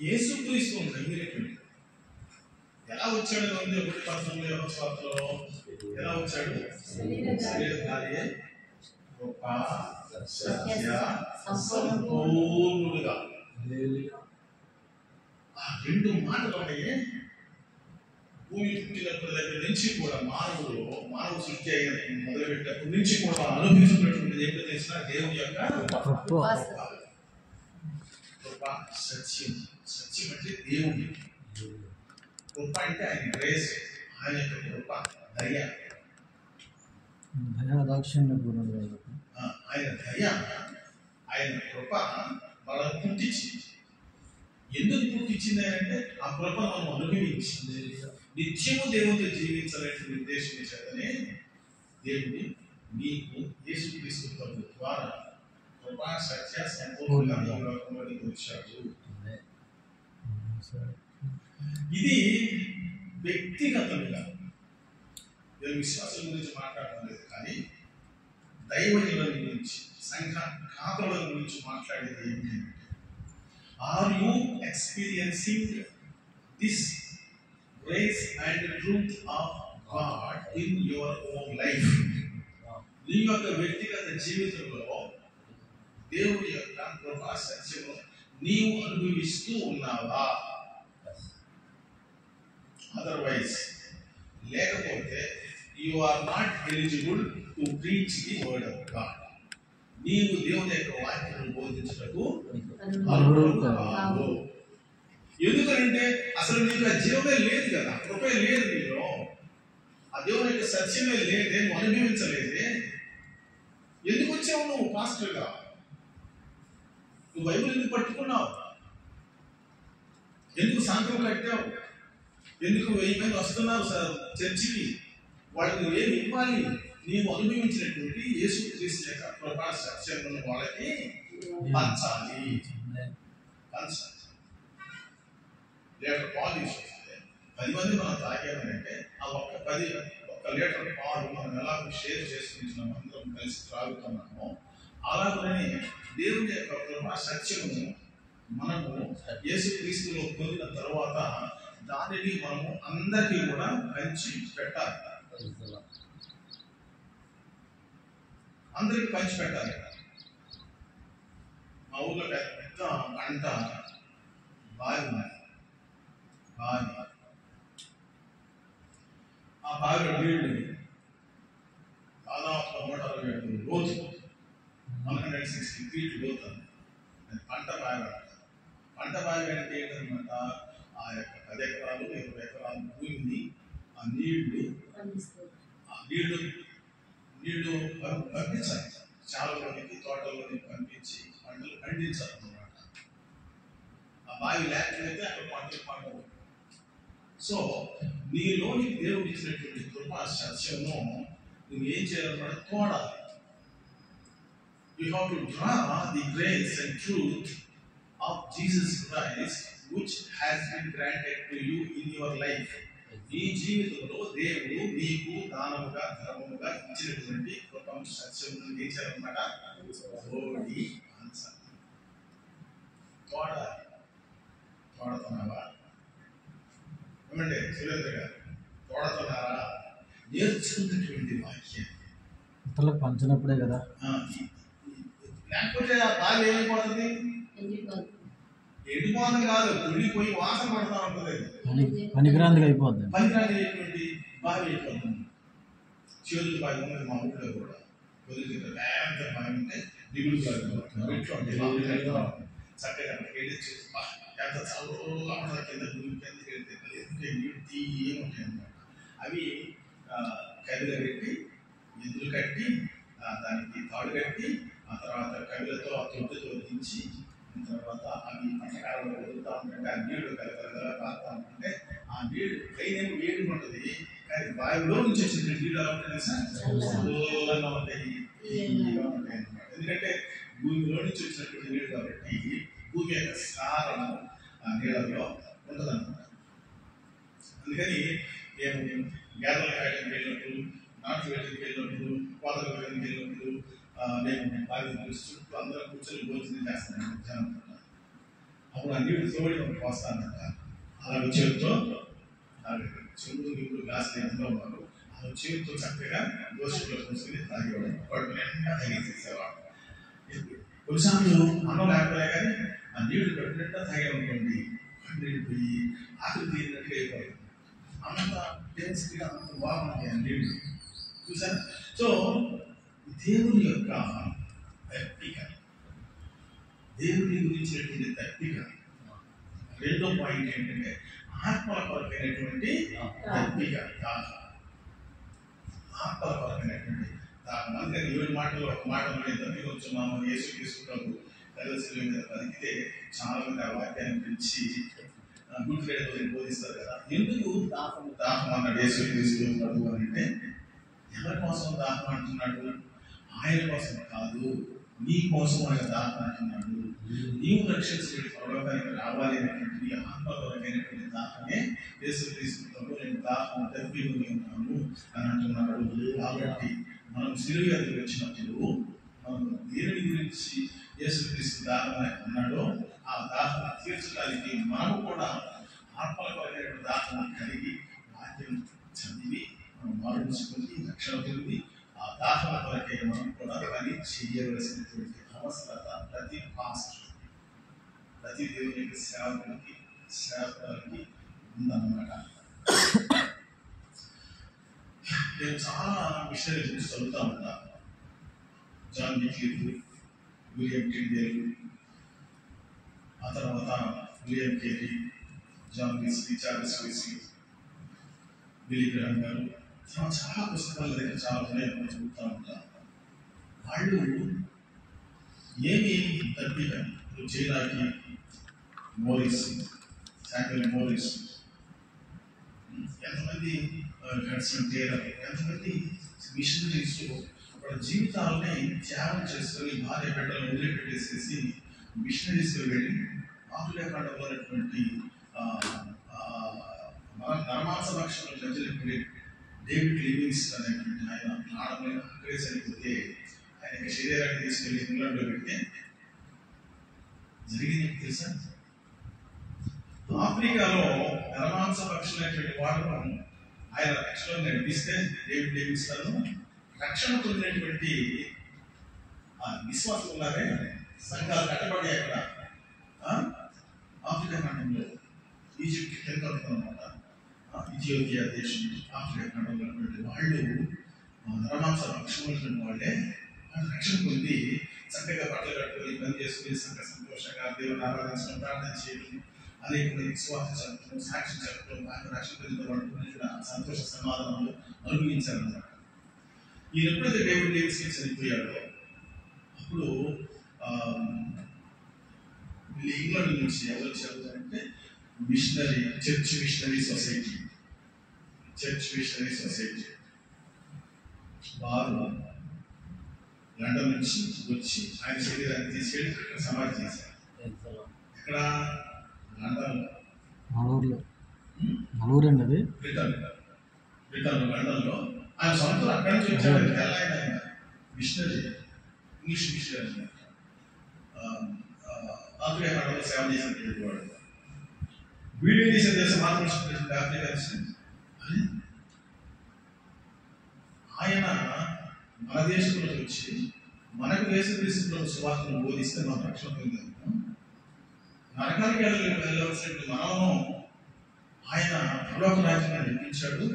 యేసుక్రీస్తు నమ్మినటువంటి ఎలా వచ్చాడు ఉంది 1:19 యోహాను ఎలా వచ్చాడు? శరీరధారియే గొప్ప సత్య సంపూర్ణుడుగా. ఆ రెండు మాటలు ఉన్నాయే. భూమి పుట్టినప్పటి దగ్గర నుంచి కూడా మానవ సృష్టి అయిన మొదలుపెట్టినప్పటి నుంచి కూడా అనుభవించినటువంటిది ఏంటో తెలిసిన దేవుని యొక్క గొప్ప సత్యం. సత్యం అంటే దేవుడి గొప్ప అంటే ఆయన గ్రేస్, ఆయన యొక్క గొప్ప దయ, ఆయన దయ, ఆయన కృప మనల్ని పుట్టించింది. ఎందుకు పుట్టించింది అంటే ఆ కృప మనం అనుభవించింది. నిత్యము దేవుడితో జీవించాలనే ఉద్దేశం చేతనే దేవుడి మీకు యేసుక్రీస్తు ప్రభు ద్వారా కృపా సత్య సంపూర్ణంగా వచ్చాడు. ఇది వ్యక్తిగతంగా నేను విశ్వాసం గురించి మాట్లాడడం లేదు, కానీ దైవజనుల గురించి, సంఘ కాపుల గురించి మాట్లాడేది ఏంటంటే, are you experiencing this grace and truth of God in your own life? నీ యొక్క వ్యక్తిగత జీవితంలో దేవుడి యొక్క కృపా సత్యము నీవు అనుభవిస్తూ ఉన్నావా? అదర్వైజ్ లేకపోతే you are not eligible to preach the word of God. నీవు దేవుని యొక్క వాక్యాన్ని బోధించుటకు అర్హుడు కావు. ఎందుకంటే అసలు నీకు ఆ జీవమే లేదు కదా, కృపే లేదు నీలో, ఆ దేవుని యొక్క సత్యమే లేదే, నువ్వు అనుభవించలేదే. ఎందుకు వచ్చావు నువ్వు పాస్టర్గా? నువ్వు బైబిల్ ఎందుకు పట్టుకున్నావు? ఎందుకు సాంతం కట్టావు? ఎందుకు 1000 మంది వస్తున్నారు చర్చికి? వాళ్ళకి నువ్వేమి ఇవ్వాలి? నీవు అనుభవించినటువంటి యేసుక్రీస్తు యొక్క కృపా సత్యమును వాళ్ళకి పంచాలి. లీటర్ పాలు తీసుకొస్తే 10 మంది మనం తాగామంటే ఆ ఒక్క లీటర్ పాలు మనం ఎలా షేర్ చేసుకుంటున్నాం, అందరం కలిసి త్రాగుతున్నామో, అలాగనే దేవుని యొక్క కృపా సత్యమును మనము యేసుక్రీస్తులో పొందిన తర్వాత దానిని మనము అందరికీ కూడా పంచి పెట్టాలి. అందరికి పంచి పెట్టాలి. మా ఊళ్ళో పెద్ద గంట బావి ఉన్నది. ఆ బావిలో నీళ్లు దాదాపు 167 లోతు, 160 ఫీట్ లోతు. పంట బావి. పంట బావి అంటే ఏంటనమాట, ఆ యొక్క 10 ఎకరాలు 20 ఎకరాల భూమిని ఆ నీళ్లు పంపించాలి. చాలా మందికి తోటల్లోని పంపించి పంటలు పండించాలన్నమాట. ఆ బావి లేకపోతే అక్కడ పంటలు పండవు. సో నీలోని దేవుడు ఇచ్చినటువంటి కృపా సత్యము నువ్వు ఏం చేయాలన్నమాట, తోడాలి. You have to draw the grace and truth of Jesus Christ which has been granted to you in your life. ఈ జీవితంలో దేవుడు నీకు దానముగా ధర్మముగా ఇచ్చినటువంటి కృపా సత్యమును ఏం చేయాలన్నమాట, తోడుతున్నావా? ఏమంటే సురేంద్ర గారు, తోడుతున్నారా? నేర్చుకున్నటువంటి వాక్యం ఇతరులకు పంచినప్పుడే కదా. లేకపోతే ఆ బావి ఏమైపోతుంది? ఎండిపోవడం కాదు, కుళ్ళిపోయి వాసన పడతా ఉంటుంది. పనికిరాంతిగా అయిపోద్ది. పనికిరాంటి బావి అయిపోతుంది. చేతులు బావి ఉన్నది మా ఊళ్ళో కూడా. పెద్ద బావి ఉంటే దిగులు చక్కగా వెళ్ళి ఎంత చల్లగా కింద కిందకి వెళ్తే నీళ్ళు తీయముంటాయి అన్నమాట. అవి కవిలో పెట్టి ఎద్దులు కట్టి దానికి తాడు కట్టి ఆ తర్వాత కవిలతో ఆ తొట్టుతో దించి తర్వాత అవి పట్టకాలంలో వదులుతూ ఉంటుంటే ఆ నీళ్లు కలకలగా పారుతూ ఉంటుంటే ఆ నీళ్లు పైనేమో వేడి ఉంటుంది, కానీ బావిలో నుంచి వచ్చిన నీళ్ళు ఎలా ఉంటాయి సార్, దూరంగా ఉంటాయి, తీయగా ఉంటాయి అన్నమాట. ఎందుకంటే భూమిలో నుంచి వచ్చినటువంటి నీళ్ళు కాబట్టి భూమి యొక్క సారము ఆ నీళ్ళలో ఉంటుందన్నమాట. అందుకని మేము గేదెల కాయలకు వెళ్ళినప్పుడు, నాటు వేటకి వెళ్ళినప్పుడు, కోతల వేటకి వెళ్ళినప్పుడు నేను బావి చుట్టూ అందరూ కూర్చొని భోజనం చేస్తాను జనం. అప్పుడు అప్పుడు ఆ నీళ్లు తోడి పోస్తానంట. అలాగే చేతితో చెంబు గిప్పుడు గ్లాసులు ఎంతో ఉన్నారు, ఆ చేతితో చక్కగా దోషులో పోసుకుని తాగేవాడు. వాడు నిండా తాగేసేసేవాడు. కొన్నిసార్లు అన్నం లేకపోయా కానీ ఆ నీళ్లు కట్టినట్టు తాగేమనుకోండి, నీళ్ళు పోయి ఆకలి తీరినట్టుగా అయిపోయింది. అంత టేస్ట్గా అంత బాగుంది ఆ నీళ్ళు చూసారు. సో దేవుని యొక్క దప్పిక, దేవుని గురించినటువంటి దప్పిక. రెండో పాయింట్ ఏంటంటే ఆత్మల కొరకైనటువంటి దప్పిక, ఆత్మల కొరకైనటువంటి దాహం. అందుకని 7 మాటలు ఒక మాట దప్పిక వచ్చున్నాము యేసు తీసుకుంటాము కలిసి మీద బతికితే చాలా మంది ఆ వాక్యాన్ని గురించి గుడ్ ఫ్రైడే బోధిస్తారు కదా. ఎందుకు దాహం అన్నాడు యేసు తీసుకుంటాడు అని అంటే, ఎవరి కోసం దాహం అంటున్నాడు? ఆయన కోసం కాదు, నీ కోసం ఆయన దాహం అంటున్నాడు. నీవు రక్షించబడి పరలోకానికి రావాలి అనేటువంటి ఆత్మపరమైనటువంటి దాహమే యేసు తీసుకుంటాడు. నేను దాహం తప్పికొని ఉన్నాను అని అంటున్నాడు. కాబట్టి మనం సిలువకు వచ్చినప్పుడు మనం దేవుని గురించి యేసుక్రీస్తు దాహం అన్నాడో ఆ దాహం తీర్చడానికి మనం కూడా ఆత్మపరమైనటువంటి దాహం కలిగి వాక్యం చదివి మనం మారుచుకుని రక్షణ పొంది ఆ దాహం కొరకే మనం కూడా పని చేయవలసినటువంటి అవసరత ప్రతి పాస్టర్, ప్రతి దేవునికి సేవకులకి ఉందన్నమాట. నేను చాలా మిషనరీ బుక్స్ చదువుతా ఉంటా. జాన్ విక్లిఫ్, విలియం టిండేల్, ఆ తర్వాత William Carey, John Wesley, Charles Wesley, Billy Graham గారు, చాలా పుస్తకాల దగ్గర చాలా ఉన్నాయి, చదువుతూ ఉంటారు. వాళ్ళు ఏమి తప్పిక జైలాకి మోరిస్, శామ్యుయల్ మోరిస్, ఎంతమంది హడ్సన్ టేలర్, ఎంతమంది మిషనరీస్ వాళ్ళ జీవితాలని త్యాగం చేసుకొని భార్య బిడ్డలను వదిలిపెట్టేసేసి మిషనరీస్లో వెళ్ళి ఆఫ్రికా ఖండంలో ఉన్నటువంటి ధర్మాంస భక్షణలో జడ్జిలకి డేవిడ్ లివింగ్స్టన్ అనేటువంటి ఆయన ప్రాణమైన అక్కడే చనిపోతే ఆయన శరీరాన్ని తీసుకెళ్ళి ఇంగ్లాండ్లో పెడితే జరిగింది తెలుసా? ఆఫ్రికాలో ధర్మాంస భక్షణమైనటువంటి వాళ్ళను ఆయన రక్షణ నడిపిస్తే డేవిడ్ లివింగ్స్టన్ రక్షణ పొందినటువంటి విశ్వాసం ఉన్నారే సంఘాలు కట్టబడి అక్కడ ఆఫ్రికా ఖండంలో ఈజిప్ట్ కింద అనమాట, ఇథియోపియా దేశం ఆఫ్రికా ఖండంలో ఉన్నటువంటి వాళ్ళు ధర్మాంస భక్షణ వాళ్ళే రక్షణ పొంది చక్కగా బట్టలు కట్టుకొని పని చేసుకుని సంతోషంగా దేవుని ఆరాధించడం, ప్రార్థన చేయడం, అనేక విశ్వాసం చెప్పడం, సాక్షి చెప్పడం, రక్షణ పొందిన సంతోష సమాధానాలు అనుభవించాలన్నమాట. ఈయన ఎప్పుడైతే డేవిడ్ లివింగ్స్టన్ చనిపోయాడో అప్పుడు ఇంగ్లాండ్ నుంచి ఎవరు వచ్చారంటే చర్చ్ మిషనరీ సొసైటీ వారు లండన్ నుంచి వచ్చి ఆయన శరీరాన్ని తీసుకెళ్ళి అక్కడ సమాధి చేశారు. ఇక్కడ లండన్ బ్రిటన్ లండన్లో ఆయన సొంత అక్కడి నుంచి వచ్చాడు. ఆయన మిషనరీ, ఇంగ్లీష్ మిషనరీ, ఆఫ్రికా ఖండంలో సేవ చేసినటువంటి వాడు. వీడియో తీసే దేశం మాత్రం ఆఫ్రికా. ఆయన మన దేశంలోకి వచ్చి మనకు దేశంలో సువార్తను బోధిస్తే మనం రక్షణ పొందాము. నరకానికి వెళ్ళవలసినటువంటి మనము ఆయన పరలోక రాజ్యాన్ని నడిపించాడు.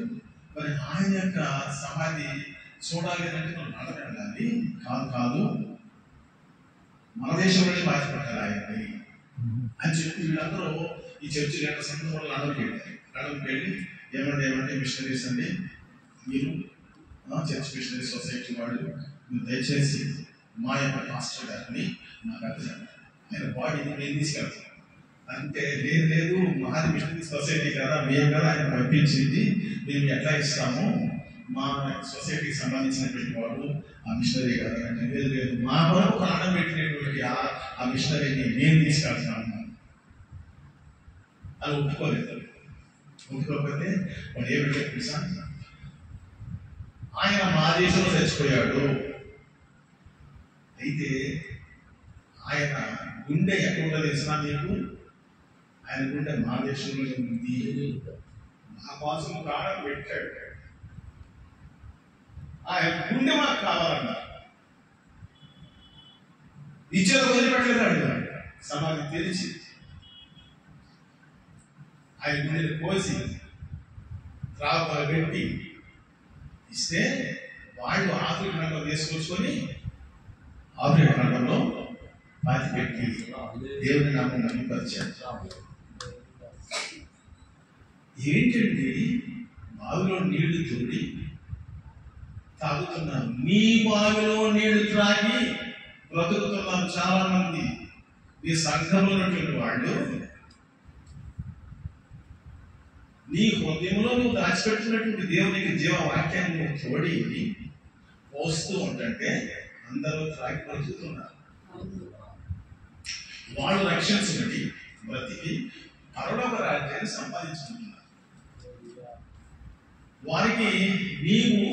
మరి ఆయన యొక్క సమాధి చూడాలి అంటే మనం నడక వెళ్ళాలి, కాదు మన దేశంలోనే బాధ్యపడాలి ఆయన్ని అని చెప్పి వీళ్ళందరూ ఈ చర్చి గంట సందర్భంలో లండన్కి వెళ్ళి ఏమంటే మిషనరీస్ అండి, మీరు చర్చ్ మిషనరీ సొసైటీ వాళ్ళు మీరు దయచేసి మా యొక్క పాస్టర్ గారిని నాకు అర్థం ఆయన బాడీని నేను తీసుకెళ్తాను అంటే, లేదు మాది మిషనరీ సొసైటీ కదా, మేము కదా ఆయన పంపించింది, మేము ఎట్లా ఇస్తాము, మా సొసైటీకి సంబంధించినటువంటి వాడు ఆ మిషనరీ కదా అంటే, లేదు మా వరకు ప్రాణం పెట్టినటువంటి ఆ మిషనరీని నేను తీసుకెళ్తాను అని ఒప్పుకోకపోతే వాడు ఏమిటో తెలుసా, ఆయన మా దేశంలో చచ్చిపోయాడు, అయితే ఆయన గుండె ఎక్కడ ఉందో తెలిసినా మీకు ఆయన గుండె మా దేశంలో ఉంది, మా కోసం ప్రాణం పెట్టాడు. ఆయన గుండె మాకు కావాలన్నారు. ఇచ్చేది వదిలిపెట్టలేదు. సమాధి తెరిచి ఆయన గుండెని కోసి త్రాగులు పెట్టి ఇస్తే వాళ్ళు ఆఫ్రికా ఖండంలో తీసుకొచ్చుకొని ఆఫ్రికా ఖండంలో పాతి పెట్టి దేవుని నామం నమ్మిపరిచారు. ఏంటండి, బావిలో నీళ్లు తోడి తాగుతున్నారు. నీ బావిలో నీళ్లు త్రాగి బ్రతుకుతున్నారు చాలా మంది. నీ సంఘంలో ఉన్నటువంటి వాళ్ళు నీ హృదయంలో నువ్వు దాచిపెట్టినటువంటి దేవునికి జీవవాక్యాన్ని నువ్వు తోడి పోస్తూ ఉంటే అందరూ త్రాగి బ్రతుకుతున్నారు. వాళ్ళు రక్షించుకుని బ్రతికి పరలోక రాజ్యాన్ని సంపాదించుకుంటున్నారు. వారికి నీవు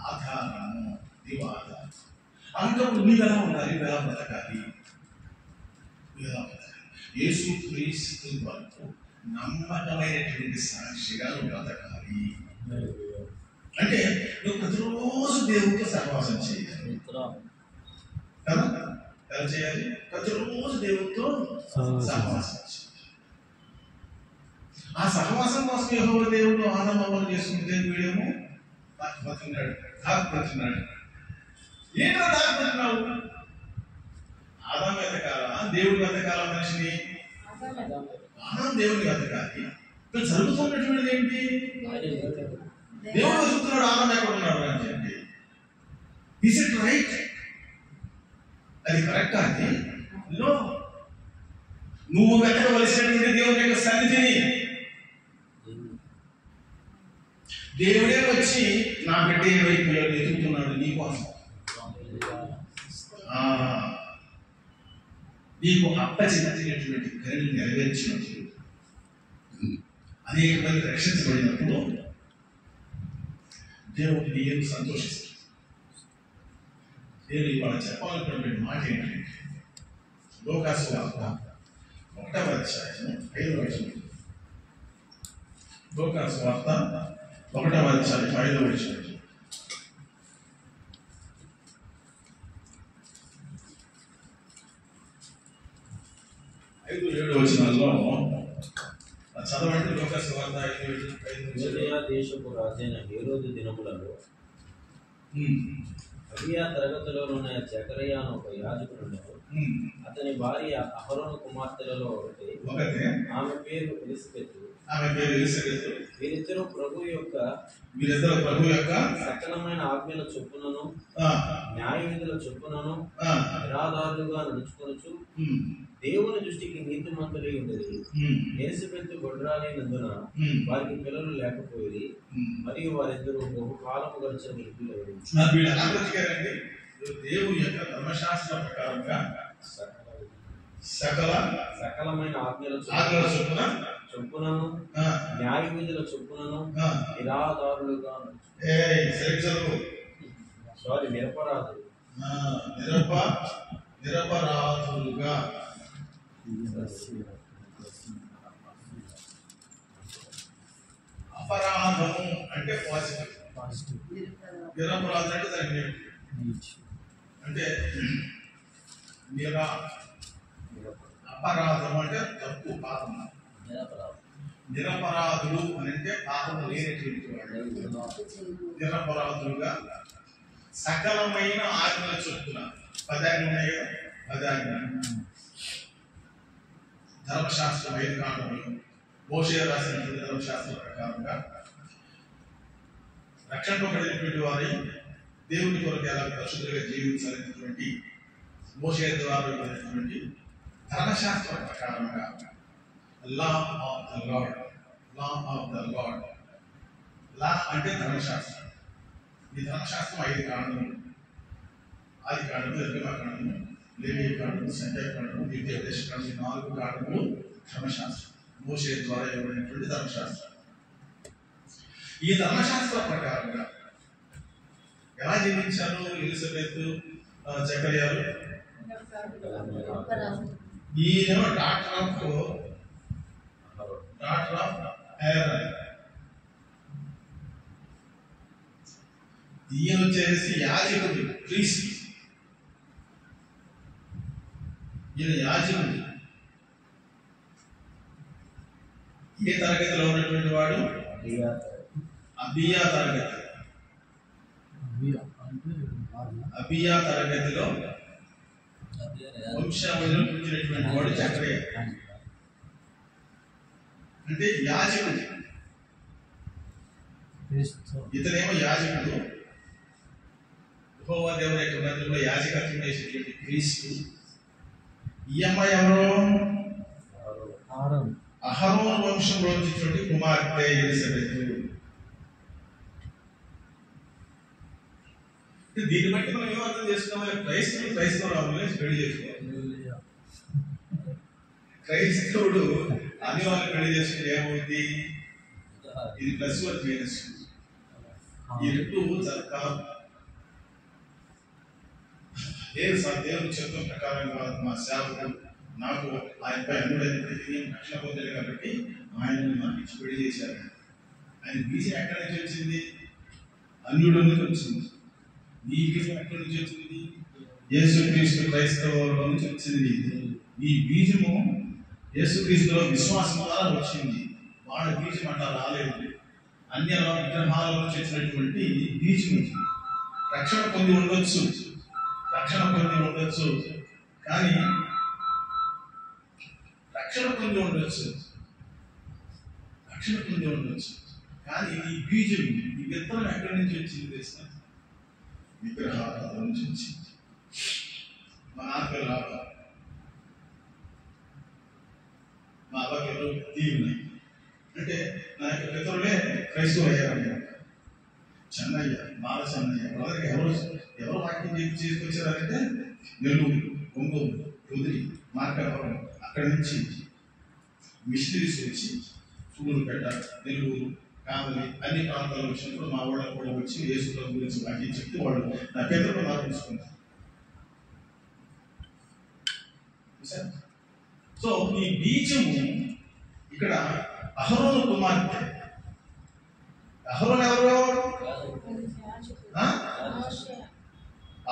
ఆధారము, నీవు ఆధారం. అందుకు మీరు ఎలా ఉండాలి, ఎలా బ్రతకాలి, ఎలా బ్రతకాలి? యేసు క్రీస్తు వరకు నమ్మకమైనటువంటి సాక్షిగా నువ్వు బ్రతకాలి. అంటే నువ్వు ప్రతిరోజు దేవుడితో సహవాసం చేయాలి కదా. ఎలా చేయాలి? ప్రతిరోజు దేవుడితో సహవాసం చేయాలి. ఆ సహవాసం కోసం యెహోవా దేవుడు ఆనందం చేసుకుంటే వీడేమో బతున్నాడు, దాక్కుతున్నాడు. ఏంటో దాక్కుతున్నావు? ఆదాం వెతకాలా, దేవుడు వెతకాలా? మనిషిని ఆదాం దేవుడిని వెతకాలి. ఇక్కడ జరుగుతున్నటువంటిది ఏంటి? దేవుడు వెతుకుతున్నాడు, ఆదాం ఎక్కడ ఉన్నాడు అని చెప్పి. Is it right? అది కరెక్టా? అది నువ్వు వెతకవలసినటువంటి దేవుని యొక్క సన్నిధిని దేవుడే వచ్చి నా బిడ్డ ఏమైపోయాడు ఎదుగుతున్నాడు నీ కోసం. నీకు అప్పచెప్పినటువంటి కరుణను నెరవేర్చినప్పుడు, అనేక మంది రక్షించబడినప్పుడు దేవుడు నీకు సంతోషిస్తాడు. నేను ఇవాళ చెప్పాలనుకున్నటువంటి మాట ఏంటంటే, లోకాసు వార్త 1వ అధ్యాయం 5వ వచనం. లోకాసు వార్త 1వ అధ్యాయం 5వ వచనం. 5-7 వచనాల్లో చదవండి. లోకాసు వార్త 5:5. దేశపు రాజైన హేరోదు దినములలో అబియా తరగతిలోనున్న జకరియా అను ఒక యాజకుడు, అతని భార్య అహరోను కుమార్తెలలో ఒకటి, ఆమె పేరు ఎలిసబెతు. వీరిద్దరూ ప్రభు యొక్క సకలమైన ఆజ్ఞల చొప్పునను న్యాయ విధుల చొప్పునను నిరాధారులుగా నడుచుకొనుచు దేవుని దృష్టికి నీతిమంతులై ఉండేది. ఎలిసబెతు గొడ్రాలైనందున వారికి పిల్లలు లేకపోయేది, మరియు వారిద్దరూ బహుకాలము గడిచిన వృద్ధులయ్యారు. దేవుని యొక్క ధర్మశాస్త్ర ప్రకారంగా సకలమైన ఆజ్ఞల చొప్పునను న్యాయ విధుల చొప్పునను నిరాధారులుగా నిరపరాధులుగా అపరాధము అంటే పాజిటివ్, నిరపరాధం అంటే దాని అంటే అపరాధం అంటే తప్పు, పాపం. నిరపరాధులు అని అంటే పాపం లేనటువంటి వాళ్ళు. నిరపరాధులుగా సకలమైన ఆజ్ఞల చొప్పున 10 ఆజ్ఞలు ఉన్నాయి కదా, 10 ఆజ్ఞలు. ధర్మశాస్త్రం 5 కాండములు, మోషే రాసినటువంటి ధర్మశాస్త్రం ప్రకారంగా రక్షింపబడినటువంటి వారి దేవుని కొరకు ఎలా పరిశుద్ధంగా జీవించాలనేటువంటి మోషే ద్వారా ఇవ్వబడినటువంటి ధర్మశాస్త్రం ప్రకారంగా లా ఆఫ్ ద లార్డ్. లా అంటే ధర్మశాస్త్రం. ఈ ధర్మశాస్త్రం 5 కాండములు. ఆది కాండము, నిర్గమకాండము, లేవి కాండము, సంఖ్యా కాండము, ద్వితీయోపదేశ కాండము. 4 కాండములు ధర్మశాస్త్రం, మోషే ద్వారా ఇవ్వబడినటువంటి ధర్మశాస్త్రం. ఈ ధర్మశాస్త్ర ప్రకారంగా ఎలా జీవించారు ఎలిజబెత్, జకర్యాలు? ఈయన doctor of daughter of Aaron. ఈయన వచ్చేసి యాజకుడు, ప్రీస్ట్. ఈయన యాజకుడు. ఏ తరగతిలో ఉన్నటువంటి వాడు? అబియా తరగతి. అబియా తరగతిలో వంశావళిలో పుట్టినటువంటి వాడు జకర్యా. అంటే యాజకుడు. ఇతనేమో యాజకుడు, యెహోవా దేవుని యొక్క మందిరంలో యాజకత్వం చేసేటువంటి క్రీస్తు. ఈ అమ్మాయి ఎవరు? అహరోను వంశంలో వచ్చినటువంటి కుమార్తె ఎలిజబెత్. దీన్ని బట్టి మనం ఏమో అర్థం చేసుకోవాలి, క్రైస్తవులు పెళ్లి చేసుకోవాలి. క్రైస్తవుడు అన్ని వాళ్ళు పెళ్లి చేసుకుంటే ఏమవుతుంది? ఇది ప్లస్ వన్ మైనస్. ఈ రెండు జరగాలి. లేదు సార్, దేవుని చిత్తం ప్రకారంగా మా సేవకుడు నాకు ఆయనపై అన్నుడైనప్పటికీ రక్షణ పొందాడు కాబట్టి ఆయన నాకు ఇచ్చి పెళ్లి చేశారు. ఆయన బీజం ఎక్కడి నుంచి వచ్చింది? అన్యుడు నుంచి వచ్చింది. నీ బీజం ఎక్కడి నుంచి వచ్చింది? యేసుక్రీస్తు క్రైస్తవుల నుంచి వచ్చింది. ఈ బీజము యేసుక్రీస్తులో విశ్వాసం ద్వారా వచ్చింది. వాళ్ళ బీజం అట్లా రాలేదు. అన్య విగ్రహాల నుంచి వచ్చినటువంటి బీజం రక్షణ పొంది ఉండొచ్చు, కానీ రక్షణ పొంది ఉండొచ్చు కానీ ఈ బీజం, ఈ విత్తనం ఎక్కడి నుంచి వచ్చింది తెలుసా? విగ్రహాల నుంచి వచ్చింది. మా నాన్నగారు మా అబ్బాయి ఎవరు దీవున్నాయి అంటే నా యొక్క పితరులే క్రైస్తవ అయ్యారన్నమాట. చెన్నయ్య, బాల చెన్నయ్య వాళ్ళకి ఎవరు వాక్యం చెప్పి చేసుకొచ్చారంటే నెల్లూరు, ఒంగోలు, రుద్రి, మార్కాపురం, అక్కడి నుంచి మిషనరీస్ వచ్చి సూళ్ళూరుపేట, నెల్లూరు, కావలి అన్ని ప్రాంతాలు వచ్చినప్పుడు మా వాళ్ళకు కూడా వచ్చి యేసు గురించి వాక్యం చెప్తే వాళ్ళు నా పితరులు మార్పించుకున్నారు. సో ఈ బీజము ఇక్కడ అహరోను కుమార్తె. అహరోను ఎవరు?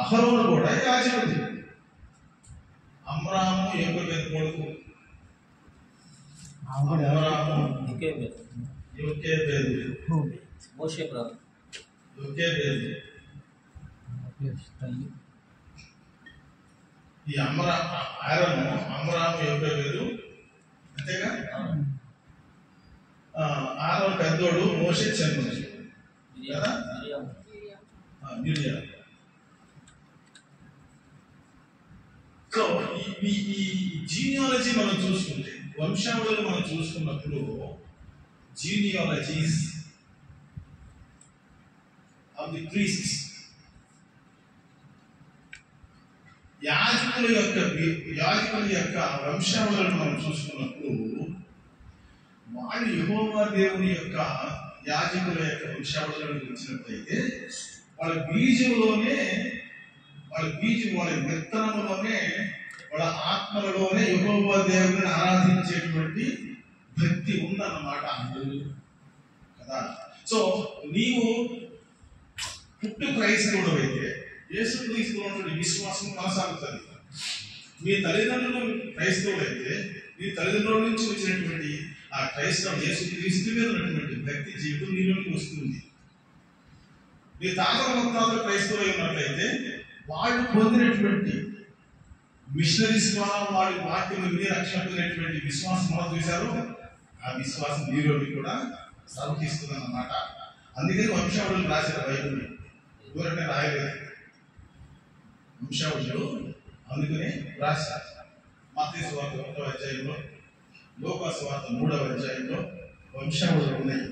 అహరోను కూడా యాజకుడు. అమ్రాము యోకేబెదు కొడుకు. ఈ అమ్రాము యోకేబెదు అంతేగా. ఆరోను పెద్దోడు, మోషే చిన్నోడు కదా. మిరియాము. సో ఈ జీనియాలజీ మనం చూసుకుంటే, వంశావళులు మనం చూసుకున్నప్పుడు జీనియాలజీస్ ఆఫ్ ది ప్రీస్ట్స్, యాజకుల యొక్క వంశావళులను మనం చూసుకున్నప్పుడు వాళ్ళు యెహోవా దేవుని యొక్క యాజకుల యొక్క వంశావళులను వచ్చినట్లయితే వాళ్ళ బీజంలోనే, వాళ్ళ విత్తనంలోనే, వాళ్ళ ఆత్మలలోనే యెహోవా దేవుని ఆరాధించేటువంటి భక్తి ఉందన్నమాట కదా. సో నీవు పుట్టు క్రైస్తవుడు అయితే యేసుక్రీస్తులో ఉన్నటువంటి విశ్వాసం కొనసాగుతుంది. మీ తల్లిదండ్రులు క్రైస్తవుడు అయితే మీ తల్లిదండ్రుల నుంచి వచ్చినటువంటి ఆ క్రైస్తవ యేసుక్రీస్తు మీద ఉన్నటువంటి భక్తి జీవితం నీలోకి వస్తుంది. మీ తాతల ముత్తాతలు క్రైస్తవులు ఉన్నట్లయితే వాళ్ళు పొందినటువంటి మిషనరీస్ ద్వారా వాళ్ళు వాక్యం విని రక్షణ పొందినటువంటి విశ్వాసం మనం చూశారు. ఆ విశ్వాసం నీలోకి కూడా సమర్పిస్తుంది అన్నమాట. అందుకని వంశావళులు రాసిన బైబిల్ ఊరనే రాయలేదు. వంశావళులు అందుకని రాశారు. మత్తయి సువార్త 1వ అధ్యాయంలో, లూకా సువార్త 3వ అధ్యాయంలో వంశావళులు ఉన్నాయి.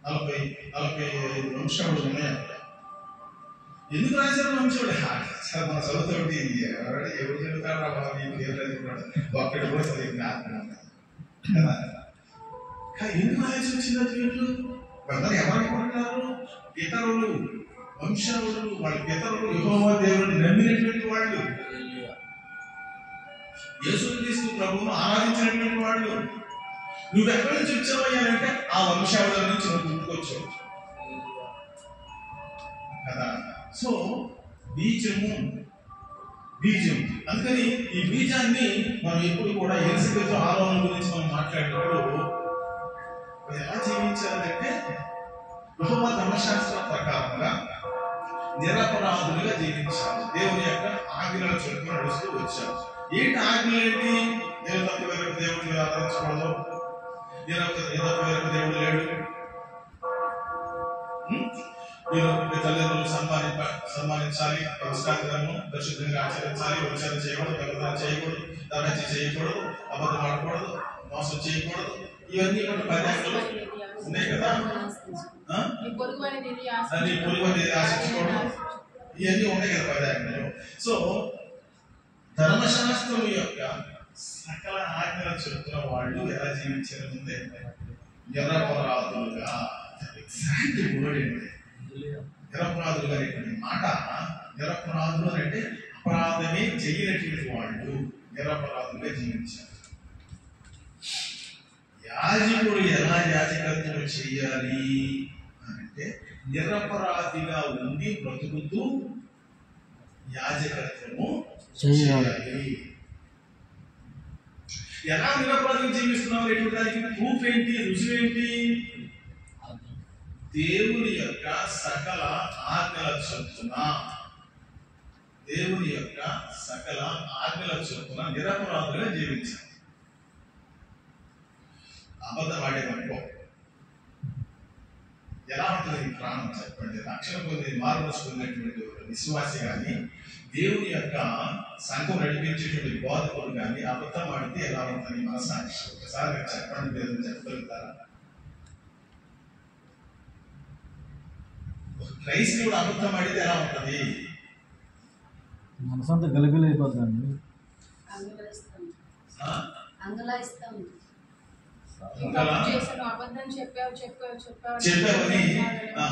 45 వంశావళులు ఉన్నాయి. ఎందుకు రాశారు వంశావళి? సార్ మన చదువుతోటి ఎవరు చదువుతారా బాబు, ఒక్కటి కూడా చదివి కదా. ఎందుకు రాయాల్సి వచ్చింది అతను? వాళ్ళని ఎవరు అనుకుంటున్నారు? ఇతరులు, వంశావళులు, వాళ్ళ పితరులు యెహోవా దేవుని నమ్మినటువంటి వాళ్ళు. యేసుక్రీస్తు ప్రభువును ఆరాధించినటువంటి వాళ్ళు. నువ్వు ఎక్కడి నుంచి వచ్చావయ్యానంటే ఆ వంశావళి నుంచి నువ్వు పుట్టుకొచ్చావు కదా. సో బీజం అందుకని ఈ బీజాన్ని మనం ఎప్పుడు కూడా ఎలిజబెత్ ఆరోహణ గురించి మనం మాట్లాడినప్పుడు ఎలా జీవించాలంటే యెహోవా ధర్మశాస్త్రం ప్రకారంగా నిరపరాధులుగా జీవించాలి. దేవుని యొక్క ఆజ్ఞల చొప్పున నడుస్తూ వచ్చారు. ఏంటి ఆజ్ఞలు ఏంటి? దేవుడు తప్ప వేరొక దేవుడిని ఆరాధించకూడదు, దేవుడు లేడు, మీరు మీ తల్లిదండ్రులు సన్మానించాలి, సంస్కారంగా పరిశుద్ధంగా ఆచరించాలి, వ్యభిచారం చేయకూడదు, దొంగతనం చేయకూడదు, దౌర్జన్యం చేయకూడదు, అబద్ధం ఆడకూడదు, మోసం చేయకూడదు. ఇవన్నీ కూడా 10 ఆజ్ఞలు ఉన్నాయి కదా. నీ పొరుగు అనేది ఆశించకూడదు, ఇవన్నీ ఉన్నాయి కదా 10 ఆజ్ఞలు. సో ధర్మశాస్త్రం యొక్క సకల ఆజ్ఞల చెప్తున్న వాళ్ళు ఎలా జీవించారు ముందే నిరపరాధులుగా. ఎగ్జాక్ట్ వర్డ్ ఏంటి నిరపరాధులుగా అనేటువంటి మాట. నిరపరాధులు అంటే అపరాధమే చేయనటువంటి వాళ్ళు నిరపరాధులుగా జీవించారు. యాజకుడు ఎలా యాజకత్వం చేయాలి అంటే నిరపరాధిగా ఉండి బ్రతుకుతూ యాజకత్వము చేయాలి. ఎలా నిరపరాధిగా జీవిస్తున్నావు అనేటువంటి దానికి ప్రూఫ్ ఏంటి, రుజువేంటి? దేవుని యొక్క సకల ఆజ్ఞల చొప్పున నిరపరాధులుగా జీవించాలి. అబద్ధం ఆడేమనుకో ఎలా ఉంటుంది ఈ ప్రాణం చెప్పండి. రక్షణ పొంది మారుమోసుకున్నటువంటి విశ్వాసి కానీ దేవుని యొక్క సంఘం నడిపించేటువంటి బోధకుడు కానీ అబద్ధం ఆడితే ఎలా ఉంటుంది మనసాక్షి? ఒకసారి చెప్పండి, మీరు చెప్పగలుగుతారా? క్రైస్తవుడు అబద్ధం ఆడితే ఎలా ఉంటుంది? మనసంతా గలిబిలైపోతుందండి. చెప్పావని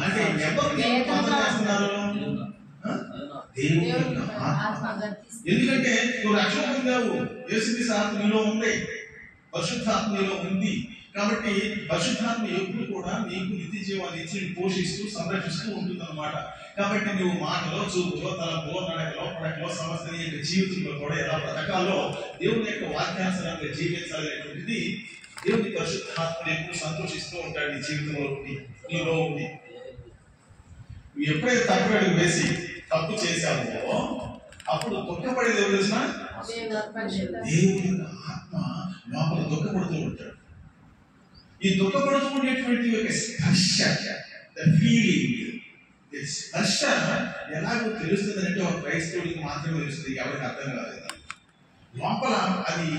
అంటే ఎందుకంటే నువ్వు రక్షణ పొందావు, యేసుక్రీస్తు ఆత్మ నీలో ఉంది, పరిశుద్ధాత్మ నీలో ఉంది. కాబట్టి పరిశుద్ధాత్మ ఎప్పుడు కూడా నీకు నిత్య జీవాన్ని ఇచ్చి పోషిస్తూ సంరక్షిస్తూ ఉంటుంది అన్నమాట. కాబట్టి నువ్వు మాటలో, చూపులో, తలపులో, నడకలో, పడకలో, సమస్త నీ యొక్క జీవితంలో కూడా ఎలా బ్రతకాలో దేవుని యొక్క వాక్యానుసారంగా జీవించాలనేటువంటిది దేవుని పరిశుద్ధాత్మ ఎప్పుడు సంతోషిస్తూ ఉంటాడు నీ జీవితంలో, నీలో ఉంది. నువ్వు ఎప్పుడైతే తప్పుడు వేసి తప్పు చేశావో అప్పుడు దుఃఖపడేది ఎవరు తెలిసిన? దేవుని ఆత్మ లోపల దుఃఖపడుతూ ఉంటాడు. ఈ దుఃఖపడుతూ ఉండేటువంటి ఒక స్పర్శ, స్పర్శ ఎలాగో తెలుస్తుంది అంటే ఒక క్రైస్తవుడికి మాత్రమే తెలుస్తుంది, ఎవరికి అర్థం కాదు. లోపల అది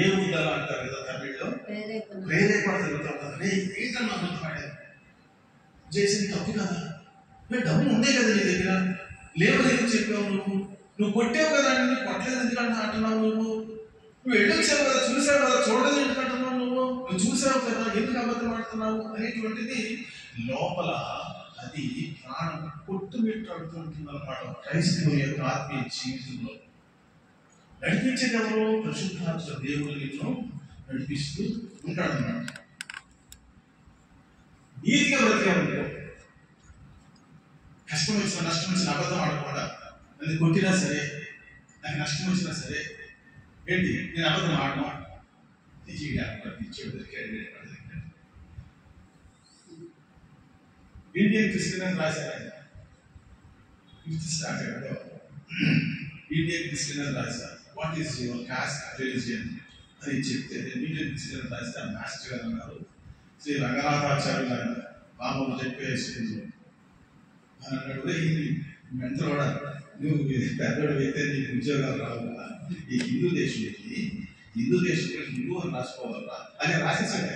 ఏ ఉండాలో అంటారు కదా తమిళలో, ప్రేరేపణ జరుగుతుంది. ఏంటన్నా గుర్తుపడేది చేసింది తప్పు కదా, డబ్బులు ఉండే కదా నీ దగ్గర, లేవని ఎందుకు చెప్పావు? నువ్వు కొట్టావు కదా, నువ్వు కొట్టలేదు ఎందుకంటే అంటున్నావు, నువ్వు వెళ్ళొచ్చావు కదా, చూసావు కదా, చూడలేదు ఎందుకంటున్నావు, నువ్వు చూసావు కదా, ఎందుకు అబద్ధం ఆడుతున్నావు అనేటువంటిది లోపల అది ప్రాణం కొట్టుమిట్టాడుతూ ఉంటుంది అన్నమాట. క్రైస్తవుని యొక్క ఆత్మీయ జీవితంలో నడిపించేది ఎవరు? పరిశుద్ధాత్మ దేవుడు నిన్ను నడిపిస్తూ ఉంటాడు అన్నమాట. నీతిగా బ్రతికే కష్టం వచ్చిన నష్టం వచ్చిన అబద్ధం ఆడకుండా, అది కొట్టినా సరే, నాకు నష్టం వచ్చినా సరే, ఏంటి నేను అబద్ధం ఆడను ఇండియన్ క్రిస్టియన్ అని రాశారు. ఇండియన్ క్రిస్టియన్ అని రాశారు. What is your cost religion అని చెప్తే ఇండియన్ క్రిస్టియన్ రాస్తే ఆ మాస్టర్ గారు అన్నారు, శ్రీ రంగనాథాచార్యులు గారు మామూలు చెప్పేసి అని అన్నాడు. మెంటల్ కూడా నువ్వు పెద్దోడు అయితే నీకు ఉద్యోగాలు రావు కదా, ఈ హిందూ దేశంలోకి హిందూ అని రాసుకోవాలా అని రాసేసాడు.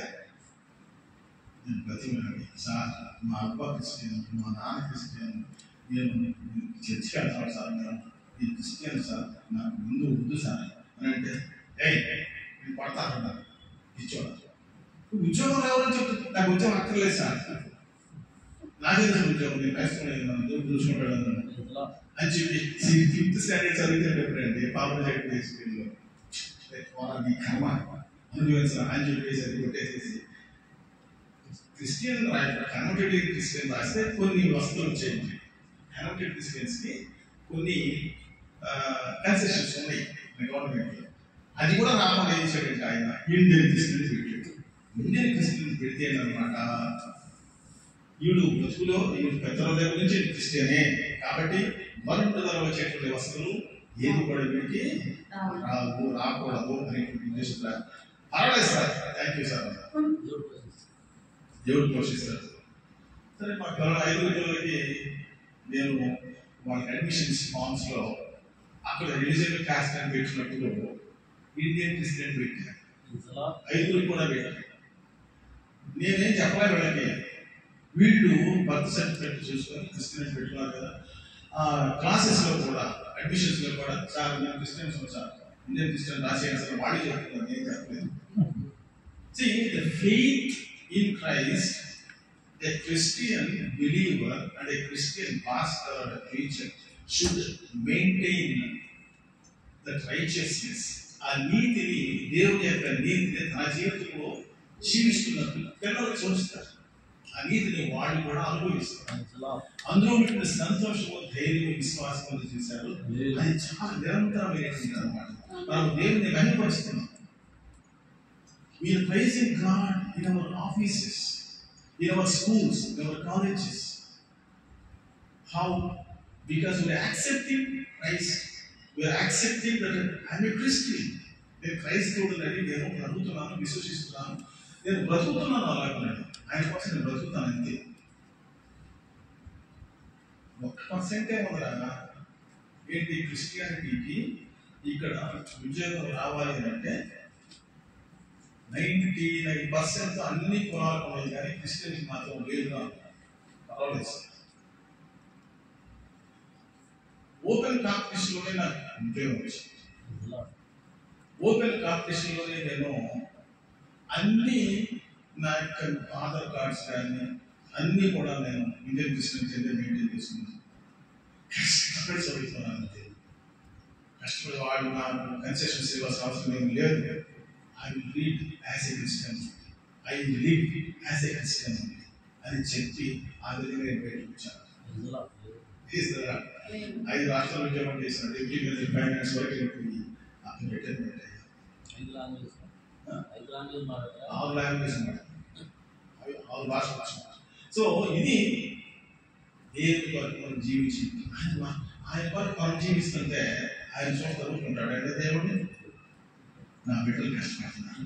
నేను ప్రతిమని సార్ మా అబ్బా క్రిస్టియన్, మా నాన్న క్రిస్టియన్, నేను చర్చికి వెళ్తాను సార్, నేను క్రిస్టియన్ సార్, నాకు ముందు వద్దు సార్ అని అంటే నేను పడతాను ఇచ్చోడా, ఉద్యోగం రావాలని చెప్తే నాకు ఉద్యోగం అక్కర్లేదు సార్, నాకే ఉద్యోగం, నేను కష్టం లేదు, దేవుడు చూసుకుంటాడు అని చెప్పి 5th స్టాండర్డ్ చదివేటప్పుడండి పాపం చెప్పే స్కూల్లో వాళ్ళని కర్మ అనుభవించిన అని చెప్పేసి అది కొట్టేసేసి క్రిస్టియన్ కన్వర్టెడ్ క్రిస్టియన్ రాస్తే కొన్ని వస్తువులు వచ్చాయి. కన్వర్టెడ్ క్రిస్టియన్స్కి కొన్ని కన్సెషన్స్ ఉన్నాయి గవర్నమెంట్లో. అది కూడా రాకుండా ఏం చేశాడంటే ఆయన ఇండియన్ క్రిస్టియన్స్ పెట్టాడు. ఇండియన్ క్రిస్టియన్స్ పెడితే అనమాట ఈడు బతుకులో ఈడు పెద్దల దగ్గర నుంచి క్రిస్టియనే కాబట్టి మరింతలో వచ్చేటువంటి వస్తువులు ఏది కూడా వీడికి రాకూడదు అనేటువంటి ఉద్దేశంతో పర్వాలేదు సార్, థ్యాంక్ యూ సార్, దేవుడు పోషిస్తారు. సరే మా పిల్లలు 5 రోజులకి నేను వాళ్ళకి అడ్మిషన్స్ ఫామ్స్లో అక్కడ రిలీజియన్ క్యాస్ట్ అని పెట్టినప్పుడు ఇండియన్ క్రిస్టియన్ పెట్టాను. 5 కూడా పెట్టాను. నేనేం చెప్పలే వీళ్ళకి, వీళ్ళు బర్త్ సర్టిఫికేట్ చూసుకొని క్రిస్టియన్ పెట్టుకున్నారు కదా. క్లాసెస్లో కూడా అడ్మిషన్స్లో కూడా సార్ నేను క్రిస్టియన్స్ సార్ ఇండియన్ క్రిస్టియన్ రాసేయండి సార్ వాడి చెప్తున్నాను, నేను చెప్పలేదు. See, the faith in Christ, a Christian believer and a Christian pastor or a preacher should maintain that righteousness. ఆ నీతిని, దేవుని యొక్క నీతిని తన జీవితంలో జీవిస్తున్నట్టు పిల్లలు చూస్తారు. ఆ నీతిని వాళ్ళు కూడా అనుభవిస్తారు. అందులో పెట్టిన సంతోషము, ధైర్యం, విశ్వాసం చూశారు. అది చాలా నిరంతరమైనటువంటి అన్నమాట. మనం దేవుని మహిమపరుస్తున్నాం. We are praising God in our offices, in our schools, in our colleges. How? Because we are accepting Christ. We are accepting that I am a Christian. నేను క్రైస్తవుడిని, నేను బ్రతుకుతున్నాను, విశ్వసిస్తున్నాను, నేను బ్రతుకుతున్నాను. అలాగన్నాడు ఆయన కోసం నేను బ్రతుకుతాను అంతే. 1% ఉందరా ఏంటి క్రిస్టియానిటీకి ఇక్కడ ఉద్యోగం రావాలి అంటే 99% అన్ని కులాలకు ఉన్నాయి, కానీ క్రిస్టియన్స్ మాత్రం లేదు. పర్వాలేదు. ఓపెన్ కాంపిటీషన్లోనే నాకు ఉద్యోగం వచ్చింది. ఓపెన్ కాంపిటీషన్లోనే నేను అన్ని నా యొక్క ఆధార్ కార్డ్స్ కానీ అన్నీ కూడా నేను ఇండియన్ క్రిస్టియన్ కింద మెయింటైన్ చేస్తున్నాను. కష్టపడి చదువుతున్నాను అంతే. కష్టపడి వాళ్ళు నాకు కన్సెషన్స్ ఇవ్వాల్సిన అవసరం ఏమి లేదు. I will read as a Christian. I will live as a Christian. అని చెప్పి ఆ విధంగా నేను బయటకు వచ్చాను. 5 రాష్ట్రాల ఉద్యోగం చేశాను. డిప్యూటీ మినిస్టర్ ఫైనాన్స్ వరకు వెళ్ళిపోయి అక్కడ రిటైర్మెంట్ అయ్యాను. 6 లాంగ్వేజ్ మాట 6 భాషలు వచ్చిన. సో ఇది దేవుని కొరకు మనం జీవించి ఆయన కొరకు మనం జీవిస్తుంటే ఆయన చూడగలుగుతుంటాడు. అంటే దేవుడిని నా బిడ్డలు కష్టపడుతున్నాను,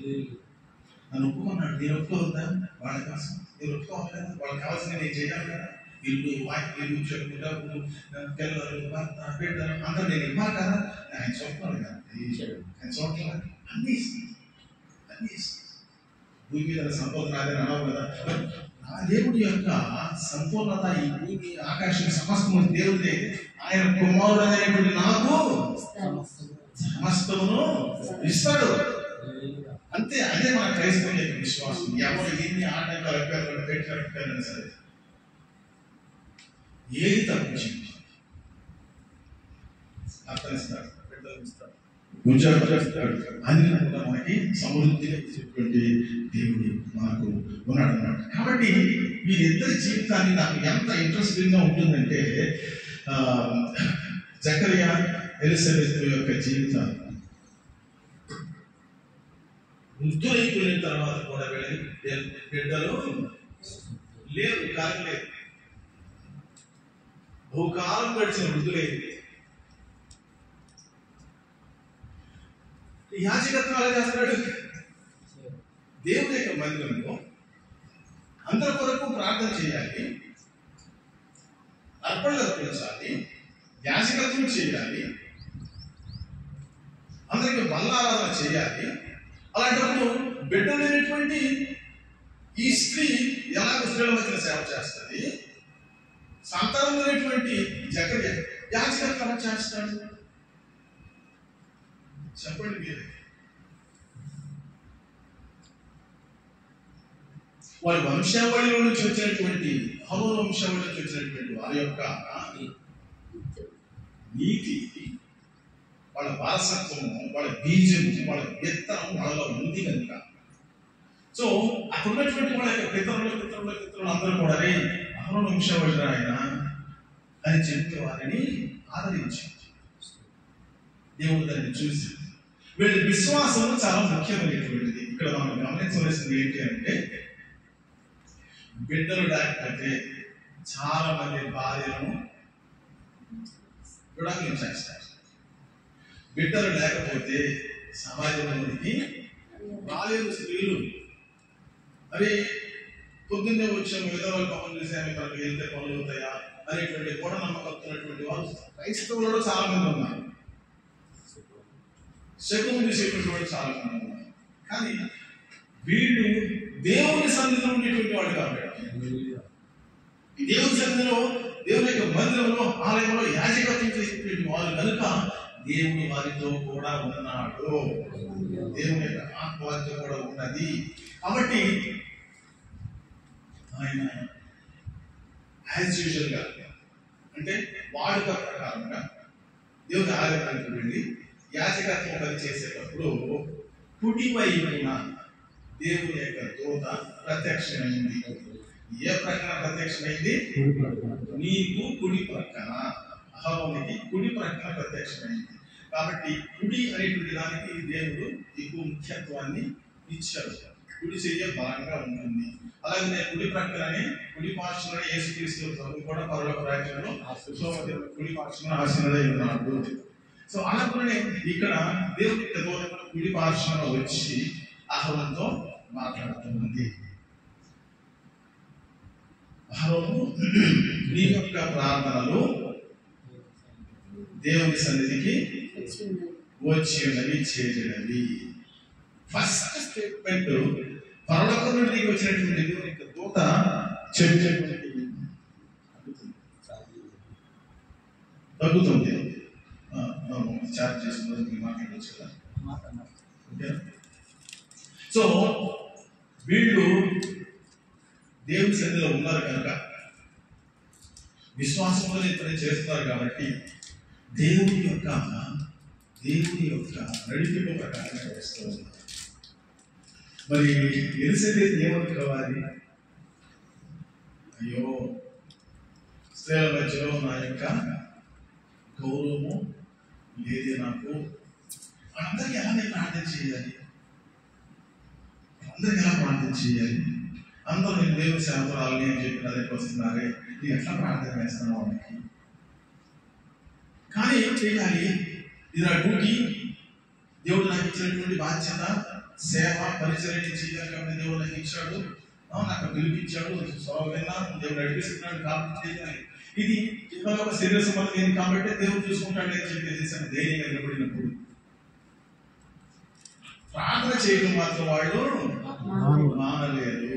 నన్ను ఒప్పుకున్నాడు. నేను ఒప్పుకోవద్దా వాళ్ళ కోసం? నేను ఒప్పుకోవాలి కదా, వాళ్ళకి కావాల్సిన నేను చేయాలి కదా. ఇల్లు వాకిలు చెట్లు డబ్బులు పిల్లలు భర్త బిడ్డలు అందరూ నేను ఇవ్వాలి కదా. ఆయన చూస్తున్నాను కదా, ఆయన చూడలేదు. అన్నీ భూమి మీద సంపూర్ణ అదే అనవు కదా. ఆ దేవుడి యొక్క సంపూర్ణత ఈ భూమి ఆకాశం సమస్తము దేవుడే. ఆయన కుమారుడు అనేటువంటి నాకు సమస్తమును ఇస్తాడు అంతే. అదే మన క్రైస్తవం యొక్క విశ్వాసం. ఎవరు ఎన్ని ఆటంకాలు పెట్టారని సరే ఏది తప్పించింది అర్థమిస్తాడు, పెద్దలు ఉద్యోగాలు అన్ని కూడా మనకి సమృద్ధిగా ఇచ్చేటువంటి దేవుడు మనకు ఉన్నాడు అన్నమాట. కాబట్టి వీరిద్దరి జీవితాన్ని నాకు ఎంత ఇంట్రెస్టింగ్ గా ఉంటుందంటే జకరియా ఎలిజబెత్ యొక్క జీవితాన్ని వృద్ధులైపోయిన తర్వాత కూడా బిడ్డలు లేరు, కాలం లేదు. బహుకాలం గడిచిన వృద్ధులైంది. యాజకత్వం ఎలా చేస్తున్నాడు? దేవుని యొక్క మందిరంలో అందరి కొరకు ప్రార్థన చేయాలి, అర్పణలు అర్పించాలి, యాజకత్వం చేయాలి, అందరికి బల్లారాధన చేయాలి. అలాంటప్పుడు బిడ్డలు లేనటువంటి ఈ స్త్రీ ఎలాగ స్త్రీల మధ్యన సేవ చేస్తుంది? సంతానం లేనటువంటి జకర్యా యాజకత్వం ఎలా చేస్తాడు? చెప్పండి మీరే. వారి వంశావళిలో నుంచి వచ్చినటువంటి అహరోను వంశావళి నుంచి వచ్చినటువంటి వారి యొక్క నీతి, వాళ్ళ వారసత్వము, వాళ్ళ బీజము, వాళ్ళ విత్తనం వాళ్ళలో ఉంది కనుక. సో అక్కడ ఉన్నటువంటి వాళ్ళ యొక్క పితరులు అందరూ కూడా రే అహరోను వంశవైన ఆయన అని చెప్పి వారిని ఆదరించారు. దేవుడు దాన్ని చూసి వీళ్ళ విశ్వాసం చాలా ముఖ్యమైనటువంటిది. ఇక్కడ మనం గమనించవలసింది ఏంటి అంటే, బిడ్డలు లేకపోతే చాలా మంది భార్యలను విడాకులు చేస్తారు. బిడ్డలు లేకపోతే సమాజంలోనికి రాలేరు స్త్రీలు. అరే పొద్దున్నే వచ్చాము, విధవలు పనులు చేసాము, ఇక్కడికి వెళ్తే పనులు అవుతాయా అనేటువంటి కూడా నమ్మకస్తున్నటువంటి వాళ్ళు క్రైస్తవులలో చాలా మంది ఉన్నారు. శకునం చేసేటువంటి వాళ్ళు చాలా మంది ఉన్నారు. కానీ వీళ్ళు దేవుని సన్నిధిలో ఉండేటువంటి వాడు కాబట్టి, దేవుని సన్నిధిలో, దేవుని యొక్క మందిరంలో, ఆలయంలో యాజకత్వం చేసేటువంటి వారు కనుక దేవుని వారితో కూడా ఉన్నాడు. దేవుని యొక్క ఆత్మ వారితో కూడా ఉన్నది. కాబట్టి ఆయన యాజ్ యూజువల్ గా అంటే వాడుక ప్రకారంగా దేవుని ఆలయానికి వెళ్ళి యాజకత్వం పని చేసేటప్పుడు కుడి వైపున దేవుని యొక్క దూత ప్రత్యక్షమైంది. ఏ ప్రక్కన ప్రత్యక్షమైంది? నీకు కుడి ప్రక్కన, అహరోనుకి కుడి ప్రక్కన ప్రత్యక్షమైంది. కాబట్టి కుడి అనేటువంటి దానికి దేవుడు ఎక్కువ ముఖ్యత్వాన్ని ఇచ్చాడు. కుడి చెయ్య బలంగా ఉంటుంది. అలాగే కుడి ప్రక్కనే, కుడి పార్శ్వన యేసుక్రీస్తు ప్రభు కూడా పరలోక రాజ్యంలో కుడి పార్శ్వన ఆసీనుడై ఉన్నాడు. సో అలాగే ఇక్కడ దేవుడి దూత కుడి పార్శ్వన వచ్చి అహరోనుతో మాట్లాడుతుంది. అహరోను, నీ యొక్క ప్రార్థనలు దేవుని సన్నిధికి వచ్చి ఉన్నవి, చేరినవి. ఫస్ట్ స్టేట్మెంట్ పరలోకం నుండి వచ్చినటువంటి దేవుని యొక్క దూత తగ్గుతుంది. చార్జ్ చేసిన రోజు మీరు మాట్లాడవచ్చు కదా. సో వీళ్ళు దేవుని సన్నిధిలో ఉన్నారు కనుక, విశ్వాసంలో పని చేస్తున్నారు కాబట్టి దేవుని యొక్క నడిపింపు ప్రకారం చేస్తూ ఉన్నారు. మరి ఎలిసబెత్ ఏమనుకోవాలి? అయ్యో, స్త్రీల మధ్యలో నా యొక్క గౌరవము లేదు నాకు, అందరికి ఎలా నేను ప్రార్థన చేయాలి, అందరికి ఎలా ప్రార్థన చేయాలి, అందరూ నేను దేవుని సేవకురాలని అని చెప్పి నా దగ్గరికి వస్తున్నారే, నేను ఎట్లా ప్రార్థన చేస్తాను వాళ్ళకి? కానీ ఏం చేయాలి? ఇది నా డ్యూటీ, దేవుడు నాకు ఇచ్చినటువంటి బాధ్యత, సేవ పరిచర్య చేయాలి కాబట్టి దేవుడు నాకు ఇచ్చాడు, నాకు పిలిపించాడు, సౌకర్యంగా దేవుడు నడిపిస్తున్నాడు కాబట్టి చేయాలి. ఇది కేవలం ఒక శరీర సంబంధం ఏంటి కాబట్టి దేవుడు చూసుకుంటాడు అని చెప్పేసి ధైర్యంగా నిలబడినప్పుడు ప్రార్థన చేయడం మాత్రం వాళ్ళు మానలేరు.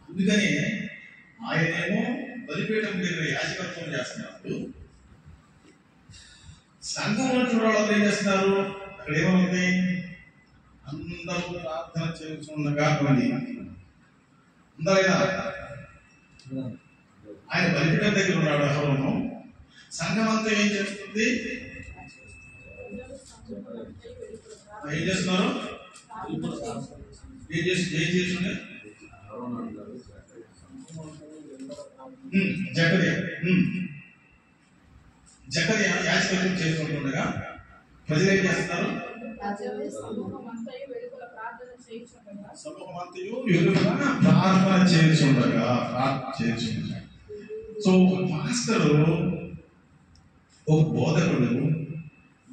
అందుకని ఆయనేమో బలిపీఠం దగ్గర యాజకత్వం చేస్తున్నారు, సంఘంలో చూడాలి ఏం చేస్తున్నారు? అక్కడ ఏమవుతుంది? అందరూ ప్రార్థన చేస్తుండగా అందరైనా ఆయన బలిపీఠం దగ్గర ఉన్నాడు అహరోను, సంఘం అంతా ఏం చేస్తుంది? ఏం చేస్తున్నారు? ఏం చేస్తుండే? జకర్యా యాజకత్వం చేస్తుండగా ప్రజలు ఏం చేస్తున్నారు? సమూహమంతయు వెలుగున ప్రార్థన చేస్తుండగా. సో పాస్టర్, ఒక బోధకుడు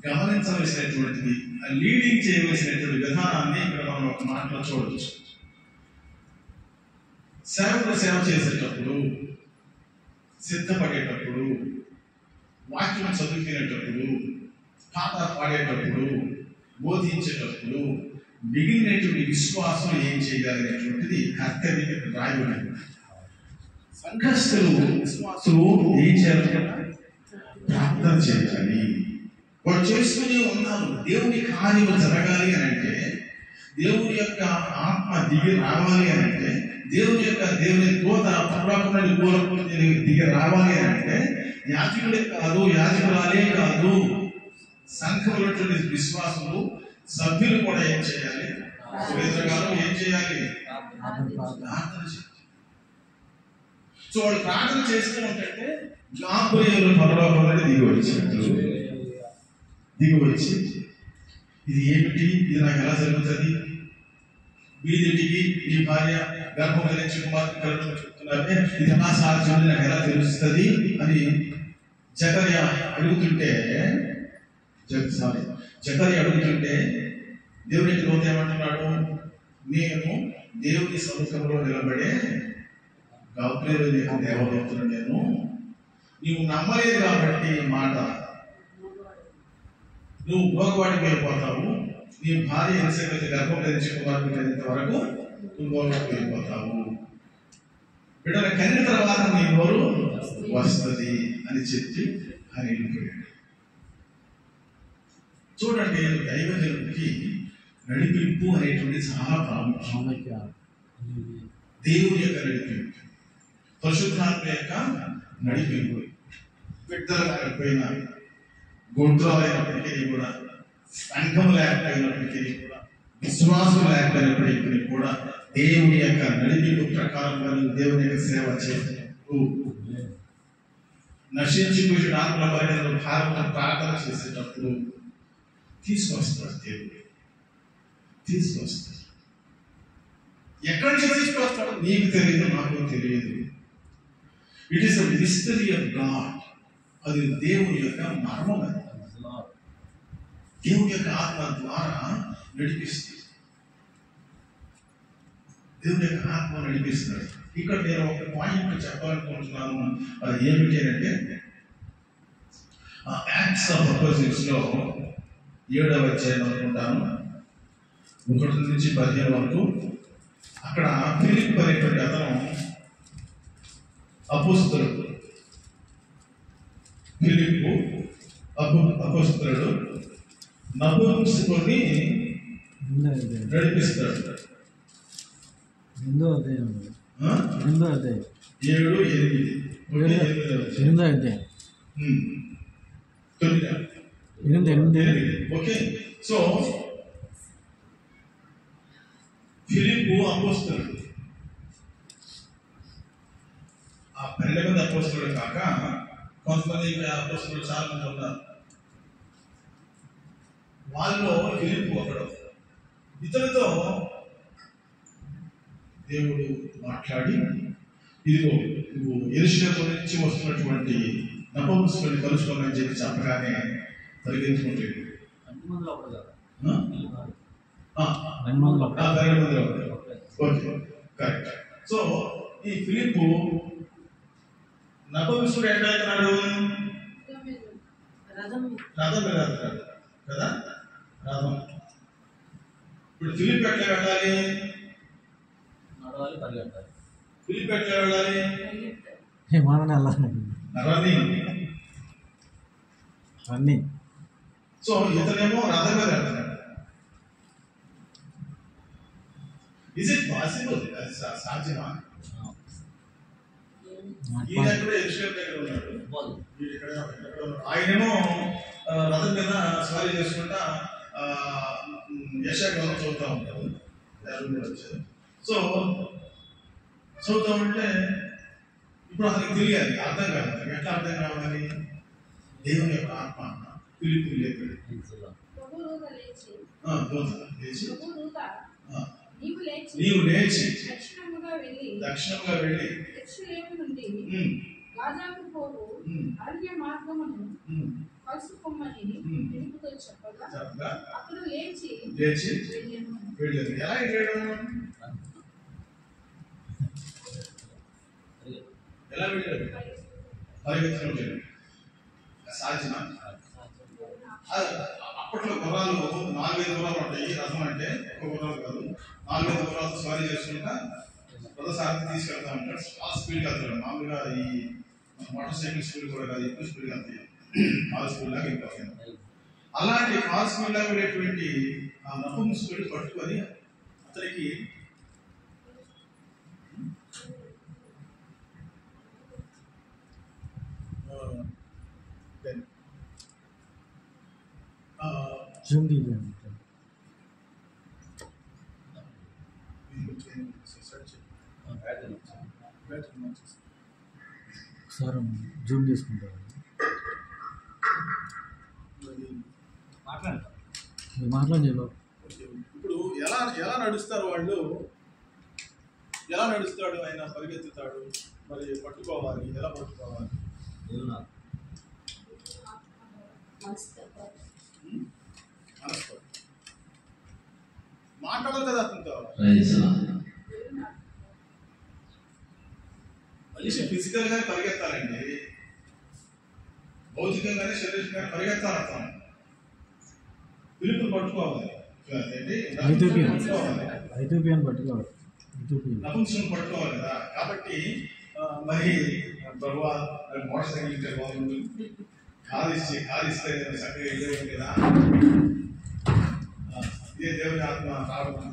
గమనించవలసినటువంటిది, లీడింగ్ చేయవలసినటువంటి విధానాన్ని ఇక్కడ మనం ఒక మాటలో చూడవచ్చు. సేవకుడు సేవ చేసేటప్పుడు, సిద్ధపడేటప్పుడు, వాక్యం చదువుకునేటప్పుడు, పాట పాడేటప్పుడు, బోధించేటప్పుడు మిగిలినటువంటి విశ్వాసం ఏం చేయాలనేటువంటిది కర్తవ్యం రాయబడింది. సంఘస్థులు విశ్వాసులు ఏం చేయాలి? ప్రార్థన చేయాలి. వాడు చేస్తూనే ఉన్నారు. దేవుని కార్యము జరగాలి అని అంటే, దేవుని యొక్క ఆత్మ దిగి రావాలి అని అంటే, దేవుని దూత పరలోకం నుండి దిగి రావాలి అని అంటే యాజకుడే కాదు, యాజకురాలే కాదు, సంఘంలో విశ్వాసులు సభ్యులు కూడా ఏం చేయాలి? సురేంద్రగారు ఏం చేయాలి? ప్రార్థన చేయాలి. సో వాళ్ళు ప్రార్థన చేస్తూ ఉంటే గాబ్రియేలు పరలోకంలో దిగి వచ్చి ఇది ఏమిటి, ఇది నాకు ఎలా జరుగుతుంది, వీధికి నీ భార్య గర్భం ధరించి కుమార్తె కలగడం చెప్తున్నారే, ఇది ఎలా సాధ్యం, నాకు ఎలా తెలుస్తుంది అని జకర్యా అడుగుతుంటే దేవునికి లోతు ఏమంటున్నాడు? నేను దేవుని సముఖంలో నిలబడే గాబ్రియేలు దేవదూతను, నీవు నమ్మలేదు కాబట్టి మాట, నువ్వు భోగవాడికి వెళ్ళిపోతావు, నీ భార్య ఎలిసబెత్ గర్భం ధరించి కుమారుడు కలిగినంత వరకు నువ్వు భోగవాడికి వెళ్ళిపోతావు, బిడ్డల కలిగిన తర్వాత నీ నోరు వస్తుంది అని చెప్పి ఆయన వెళ్ళిపోయాడు. చూడండి, దైవజనుడికి నడిపింపు అనేటువంటి చాలా ప్రాముఖ్యం. దేవుని యొక్క నడిపింపు, పరిశుద్ధాత్మ యొక్క నడిపింపు. బిడ్డలు లేకపోయినా, గొంతులైనప్పటికీ కూడా, సంఘం లేకపోయినప్పటికీ కూడా, విశ్వాసం లేకపోయినప్పటికీ కూడా దేవుని యొక్క నడిపింపు ప్రకారంగా దేవుని యొక్క సేవ చేసినప్పుడు, నశించిపోయిన ఆత్మల పరిణామ భారత ప్రార్థన చేసేటప్పుడు తీసుకొస్తారు. దేవుడు తీసుకొస్తారు. ఎక్కడి నుంచి తీసుకొస్తాడు నీకు తెలియదు, నాకు తెలియదు. It is a mystery of God. అది దేవుని యొక్క మర్మం. అది దేవుని యొక్క ఆత్మ ద్వారా నడిపిస్తుంది. దేవుని యొక్క ఆత్మ నడిపిస్తున్నాడు. ఇక్కడ నేను ఒక పాయింట్ చెప్పాలనుకుంటున్నాను. అది ఏమిటి అంటే, యాక్ట్స్ ఆఫ్ అపోజిట్స్ లో 7వ అధ్యాయం అనుకుంటాను, 1 నుంచి 15 వరకు. అక్కడ ఫిలిప్ అనేటువంటి అతను అపోస్తలుడు, ఫిలిప్పు అపోస్తలుడు నపుంసకుని నడిపిస్తాడు. 8వ అధ్యాయం 8. ఓకే. సో ఫిలిప్పు అపోస్తలుడు, ఆ 12 మంది అపోస్తలుడు కాక కొంతమంది అపోస్తలుడు చాలా మంది ఉన్నారు. వాళ్ళలో ఫిలిప్పు ఒకడు. ఇతనితో దేవుడు మాట్లాడి, ఇదిగో నువ్వు యెరూషలేము నుంచి వస్తున్నటువంటి నపుంసకుని కలుసుకోమని చెప్పి చెప్పగానే పరిగెత్తుకుంటాడు. 12 మందిలో ఓకే, కరెక్ట్. సో ఈ ఫిలిప్పు నపుంసకుడు ఎట్లా అవుతున్నాడు? రథం మీద వెళ్తాడు కదా, రథం. ఇప్పుడు ఫిలిప్ ఎట్లా వెళ్ళాలి? ఫిలిప్ ఎట్లా వెళ్ళాలి? రన్నింగ్. సో ఇతనేమో రథం మీద వెళ్తాడు. Is it possible? అది సాధ్యమా? ఈయన కూడా యెరూషలేము దగ్గర ఉన్నాడు, ఆయనేమో రథం మీద సవారీ చేసుకుంటా యెషయా గ్రంథం చదువుతూ ఉంటారు. సో చదువుతా ఉంటే ఇప్పుడు అతనికి తెలియాలి, అర్థం కాదు. ఎట్లా అర్థం కావాలి? దేవుని యొక్క ఆత్మ ఫిలిప్పు లేపాడు. నీవు లేచి దక్షిణంగా వెళ్ళి లేచి వెళ్ళాడు. ఎలా వెళ్ళాడు? ఎలా వెళ్ళాడు? పరిగెత్తున వెళ్ళాడు. సాధ్యమా? అప్పట్లో గుర్రాలు 4-5 గుర్రాలు ఉంటాయి. రథం అంటే ఒక్క గుర్రాలు కాదు, 4-5 గుర్రాలతో స్వారీ చేసుకుంటా రథసారథి తీసుకెళ్తా ఉంటాడు. ఆ స్పీడ్కి వెళ్తాడు. మామూలుగా ఈ మోటార్ సైకిల్ స్పీడ్ కూడా కాదు, ఎక్కువ స్పీడ్గా వెళ్తాయి. కాల్ స్పీడ్ లాగా వెళ్ళిపోతాయి. అలాంటి కాల్ స్పీడ్ లాగా వెళ్ళేటువంటి ఆ నపుంసకుడిని పట్టుకొని అతనికి జూమ్ తీయండి. ఒకసారి జూమ్ తీసుకుంటారు. మాట్లాడండి. ఇప్పుడు ఎలా ఎలా నడుస్తారు వాళ్ళు, ఎలా నడుస్తాడు ఆయన, పరిగెత్తుతాడు, మరి పట్టుకోవాలి, ఎలా పట్టుకోవాలి? మాట్లాడాలి కదా అతనితో. మనిషి ఫిజికల్ గానే పరిగెత్తాలండి, భౌతికంగానే శరీరంగానే పరిగెత్తాలి. అతను పిలుపుని పట్టుకోవాలి, నపుంసకుని పట్టుకోవాలి కదా. కాబట్టి మరి ప్రభువా మోటార్ సైకిల్ ఇస్తే బాగుంది, కాలిస్తే చక్కగా వెళ్ళేవాడు కదా. ఇదే దేవుని ఆత్మ రావడం.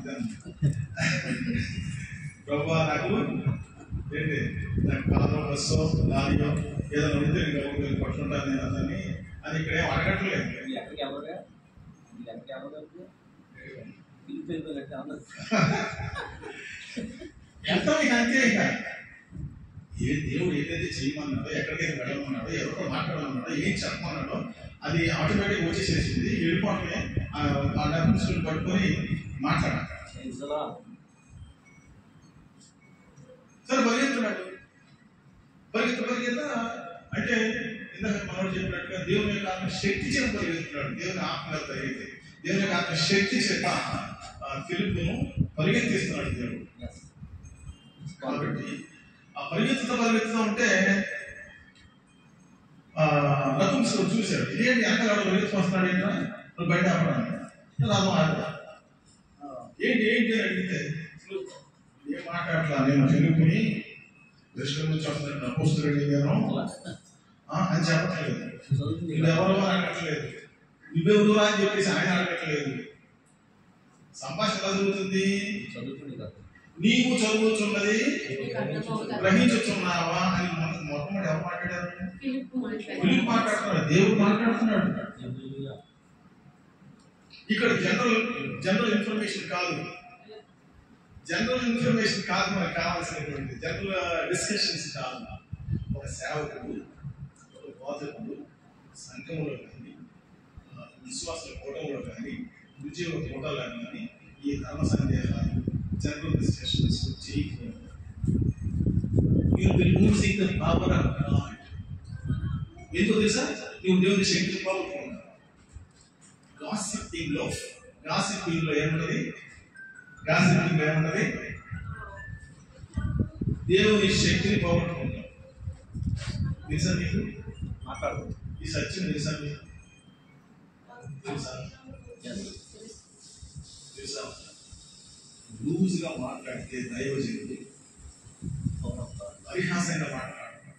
ప్రభువా నాకు ఏంటి, నాకు కాలో బస్సో లారీయో ఏదైనా ఉంటే నేను పట్టుకుంటాను నేను అతన్ని అని ఇక్కడ ఏం అడగట్లేదు. ఎంత అంతే. ఏ దేవుడు ఏదైతే చేయమన్నాడో, ఎక్కడికైతే వెళ్ళమన్నాడో, ఎవరితో మాట్లాడమన్నాడో, ఏం చెప్పమన్నాడో అది ఆటోమేటిక్ వచ్చేసేసింది. వెళ్ళిపోవటమే ఆ డబ్బులు పట్టుకొని మాట్లాడాలి. సరే పరిగెత్తున్నాడు, పరిగెత్త అంటే ఇందాక మనోడు చెప్పినట్టుగా దేవుని యొక్క ఆత్మ శక్తి చేత పరిగెత్తున్నాడు. దేవుని ఆత్మ పరిగెత్తి, దేవుని యొక్క ఆత్మ శక్తి చేత ఫిలిప్పును పరిగెత్తిస్తున్నాడు దేవుడు. కాబట్టి ఆ పరిగెత్తుతా ఉంటే నపుంసకుడు చూశాడు. ఇదేంటి వెనకాల పరిగెత్తుకొస్తున్నాడు, ఏంటో నువ్వు బయట ఆపడా ఏంటి ఏంటి అని అడిగితే ఏం మాట్లాడలా, నేను ఫిలిప్పుని దృష్టి నుంచి వస్తున్నాడు, అపోస్తలుడు అయ్యాను అని చెప్పట్లేదు. నువ్వెవరు అని అడగట్లేదు, నువ్వెవరు అని చెప్పేసి ఆయన అడగట్లేదు. సంభాషణ ఎలా జరుగుతుంది? నీవు చదువుతున్నది గ్రహించుతున్నావా అని మొట్టమొదటి ఎవరు మాట్లాడారు? ఫిలిప్పు మాట్లాడుతున్నాడు, దేవుడు మాట్లాడుతున్నాడు. ఇక్కడ జనరల్ ఇన్ఫర్మేషన్ కాదు, మనకు కావాల్సినటువంటి జనరల్ డిస్కషన్స్ కాదు. ఒక సేవకుడు, ఒక బోధకుడు సంఘంలో కానీ, విశ్వాసుల కూటంలో కానీ, ఉద్యోగ కూటంలో కానీ ఈ ధర్మ సందేహాలు, జనరల్ డిస్కషన్స్ చేయకూడదు. ఎందుకు తెలుసా? నువ్వు దేవుని శక్తిని పోగొట్టుకున్నావు. గాసిపింగ్ లో ఏమున్నది? దేవుని శక్తిని పోగొట్టుకుంటాం. తెలుసా మీకు? మాట్లాడు, ఈ సత్యం తెలుసా మీకు? తెలుసా? లూజ్గా మాట్లాడితే దైవజనుడు పరిహాసంగా మాట్లాడతాడు,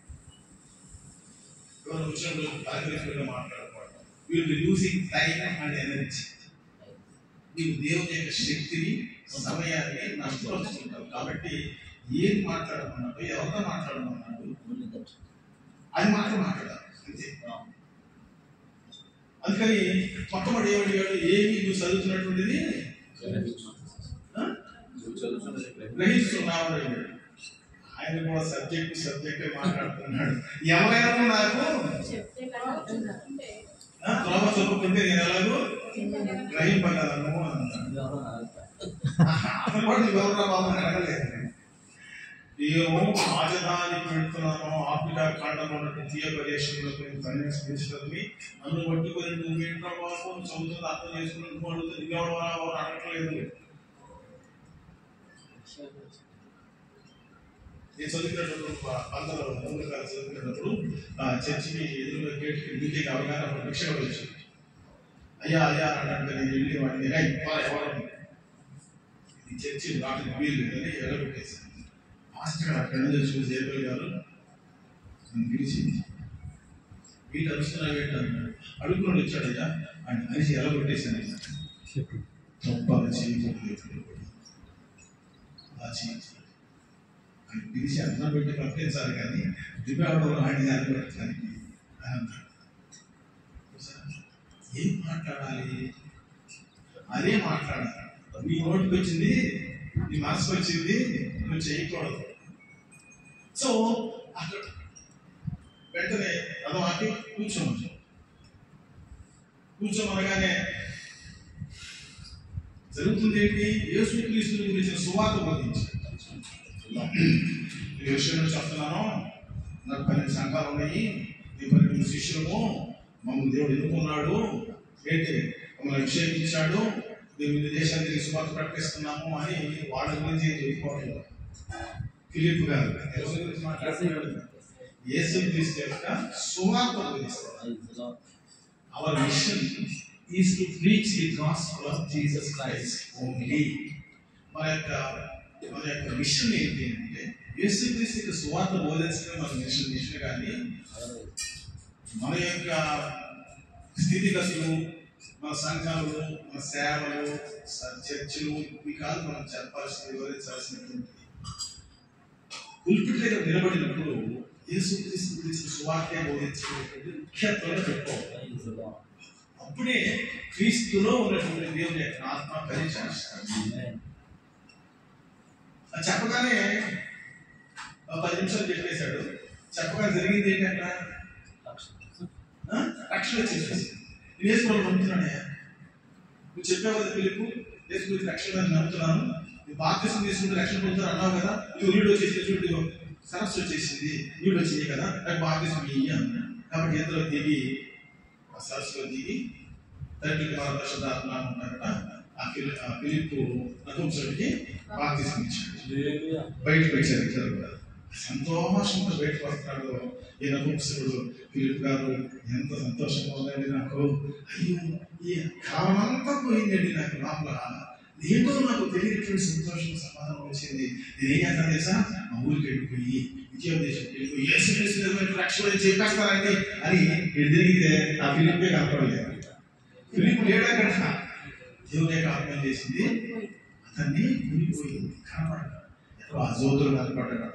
వచ్చినప్పుడు తారీఖుగా మాట్లాడకూడదు. వీళ్ళు యూజింగ్ టైం అండ్ ఎనర్జీ. నీవు దేవుని యొక్క శక్తిని, సమయాన్ని నష్టపరుచుకుంటావు. కాబట్టి ఏం మాట్లాడమన్నాడు, ఎవరితో మాట్లాడమన్నాడు అది మాట్లాడాలి అంతే. అందుకని మొట్టమొదటి ఏమడిగాడు? ఏమి నువ్వు చదువుతున్నటువంటిది గ్రహిస్తున్నావు. ఆయన కూడా సబ్జెక్టే మాట్లాడుతున్నాడు. ఎవరైనా నాకు త్రోవ చదువుకుంటే నేను ఎలాగో గ్రహింపగలను అన్నాడు. అతను కూడా నువ్వెవరా బాబు అని అడగలేదు. నేను రాజధానికి వెళ్తున్నాను, ఆఫ్రికా ఖండంలో ఉన్నటువంటి తీయపదేశంలో సన్యాసి నన్ను పట్టుకొని నువ్వు ఏంట్రా బాబు చదువుతుంది అర్థం చేసుకుని నువ్వు అడుగుతుంది నువ్వెవరు అడగట్లేదు. నేను చదువుకునేటప్పుడు అందరూ చదువుకునేటప్పుడు చర్చికి ఎదురుగా గేట్కి డ్యూటీకి అవగాహన భిక్ష వచ్చింది. అయ్యా అంటే నేను వెళ్ళి వాడిని ఎవరు ఈ చర్చి వాటికి వీళ్ళు అని ఎడబెట్టేసాను. మాస్టర్ అక్కడి నుంచి చూసి ఏపీ గారు నన్ను పిలిచి వీటి అరుస్తున్నా ఏంటి అన్నాడు. అడుగుకొని వచ్చాడయ్యా ఆయన మనిషి ఎలగొట్టేశాను. తప్పగా చేయకూడదు ఆయన పిలిచి అన్నం పెట్టి పంపించాలి కానీ దివ్యావడంలో ఆయన ఎలగొట్టడానికి అని అన్నాడు. ఏం మాట్లాడాలి? అదే మాట్లాడాలి. నీ నోటికి వచ్చింది, నీ మనసుకు వచ్చింది నువ్వు చేయకూడదు. సో అక్కడ వెంటనే అదొకటి కూర్చోమనగానే జరుగుతుంది ఏంటి? యేసుక్రీస్తుని గురించిన సువార్త బోధించాడు. ఈ విషయంలో చెప్తున్నాను, నాకు 12 సంఘాలు ఉన్నాయి, ఈ 12 శిష్యులము, మమ్మల్ని దేవుడు ఎన్నుకున్నాడు, ఏంటి మమ్మల్ని అభిషేకించాడు, వివిధ దేశానికి సువార్త ప్రకటిస్తున్నాము అని వాళ్ళ గురించి చెప్పుకోవట్లేదు. ఫిలిప్ గారు ఎవరి గురించి మాట్లాడుతున్నాడు? యేసుక్రీస్తు యొక్క సువార్త బోధిస్తాడు. Our mission is to preach the gospel of Jesus Christ only. మన యొక్క మిషన్ ఏంటి అంటే యేసుక్రీస్తు సువార్త బోధించడం మన మిషన్. కానీ మన యొక్క స్థితిగతులు, మన సంఘాలు, మన సేవలు, చర్చలు ఇవి కాదు మనం చెప్పాల్సింది, వివరించాల్సినటువంటి. పుల్పిట్ దగ్గర నిలబడినప్పుడు యేసుక్రీస్తు గురించి సువార్త బోధించేటువంటి ముఖ్యత్వంగా చెప్పుకోవాలి. అప్పుడే క్రీస్తులో ఉన్నటువంటి దేవుని యొక్క ఆత్మ పరిచయిస్తాడు. చెప్పగానే 10 నిమిషాలు చెప్పేశాడు. చెప్పగానే జరిగింది ఏంటి? అక్కడ రక్షణ వచ్చేసేసి వేసుకోవాలి నమ్ముతున్నాడే. నువ్వు చెప్పావు కదా పిలుపు, వేసుకుని రక్షణ నమ్ముతున్నాను, నువ్వు బాప్తిసం తీసుకుంటే రక్షణ పొందుతారు అన్నావు కదా, ఇది నీళ్ళు వచ్చేసి చూడు సరస్సు వచ్చేసింది, నీళ్ళు వచ్చేది కదా, నాకు బాప్తిసం ఇయ్యి అన్నా. కాబట్టి ఎంతలో దిగి ఆ సరస్సులో దిగి తండ్రి పరిశుద్ధాత్మ ఉన్నారట. ఆ పిలుపు నపుంసకుడికి బాప్తిసం ఇచ్చాడు. బయటకు వచ్చారు ఇద్దరు కూడా. సంతోషంతో బయటకు వస్తున్నాడు ఈ నపుంసకుడు. పిలుపు గారు ఎంత సంతోషంగా ఉందండి నాకు, అయ్యో ఈ కాలమంతా పోయిందండి నాకు లోపల, ఏదో నాకు తెలియనటువంటి సంతోషం సమాధానం వచ్చింది. నేనేం చేస్తాను తెలుసా, మా ఊరికి వెళ్ళిపోయి విద్యోపదేశం వెళ్ళిపోయి యేసుక్రీస్తు రక్షణ చెప్పేస్తారండి అని తిరిగితే ఆ ఫిలిప్పే కనపడలేదు. ఫిలిప్ లేడా కదా, దేవుని యొక్క ఆత్మ చేసింది అతన్ని మునిగిపోయింది, కనపడ్డాడు. ఎక్కడో అజోతులు కనపడ్డాడు,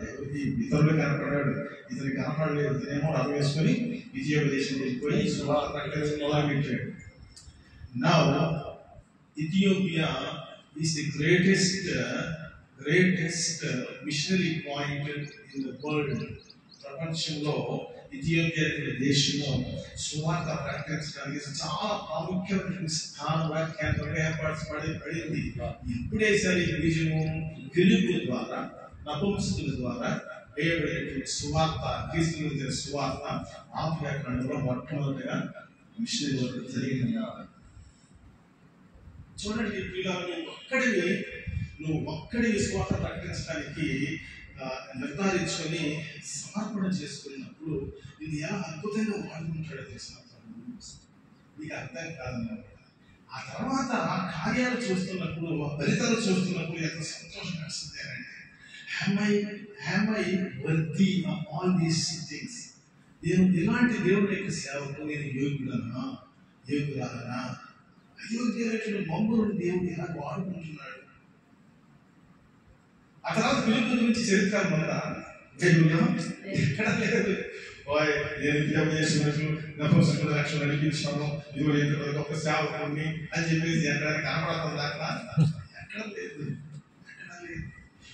ఇతరులు కనపడ్డాడు, ఇతనికి కనపడలేదు. ఇతనేమో రథం వేసుకొని విజయోపదేశం వెళ్ళిపోయి సువార్త ప్రకటించడం మొదలుపెట్టాడు. Now Ethiopia is the greatest missionary point in the world. ప్రపంచంలో ఇథియోపియా దేశంలో సువార్త ప్రకటించడానికి చాలా ప్రాముఖ్యమైన స్థానంగా కేంద్రంగా ఏర్పరచబడింది. ఎప్పుడే సరే బీజము ఫిలిప్పు ద్వారా, నపుంసకుల ద్వారా వేయబడినటువంటి సువార్త, క్రీస్తు గురించిన సువార్త ఆఫ్రికా ఖండంలో మొట్టమొదటిగా మిషనరీ వర్క్ జరిగింది. చూడండి, నువ్వు ఒక్కడివి సువార్త ప్రకటించడానికి నిర్ధారించుకొని సమర్పణ చేసుకున్నప్పుడు ఇది ఎలా అద్భుతంగా వాడుకుంటాడో తెలిసిన నీకు అర్థం కాదన్నమాట. ఆ తర్వాత ఆ కార్యాలు చూస్తున్నప్పుడు, ఆ ఫలితాలు చూస్తున్నప్పుడు ఎంత సంతోషం వస్తుంది అంటే, am I worthy of all these things? నేను ఇలాంటి దేవుని యొక్క సేవకు నేను యోగ్యురాలనా? అయోగ్యులైన మమ్మల్ని దేవుడు ఎలా వాడుకుంటున్నాడు. ఆ తర్వాత ఫిలిప్పు గురించి చరిత్ర ఎక్కడ లేదు. నేను విద్యాభ్యాసం నపుంసకుల రక్షణ నడిపించాను, ఇదిగో ఎంత గొప్ప సేవకుడిని అని చెప్పేసి ఎక్కడ కనపడుతుంది అక్కడ? ఎక్కడ లేదు.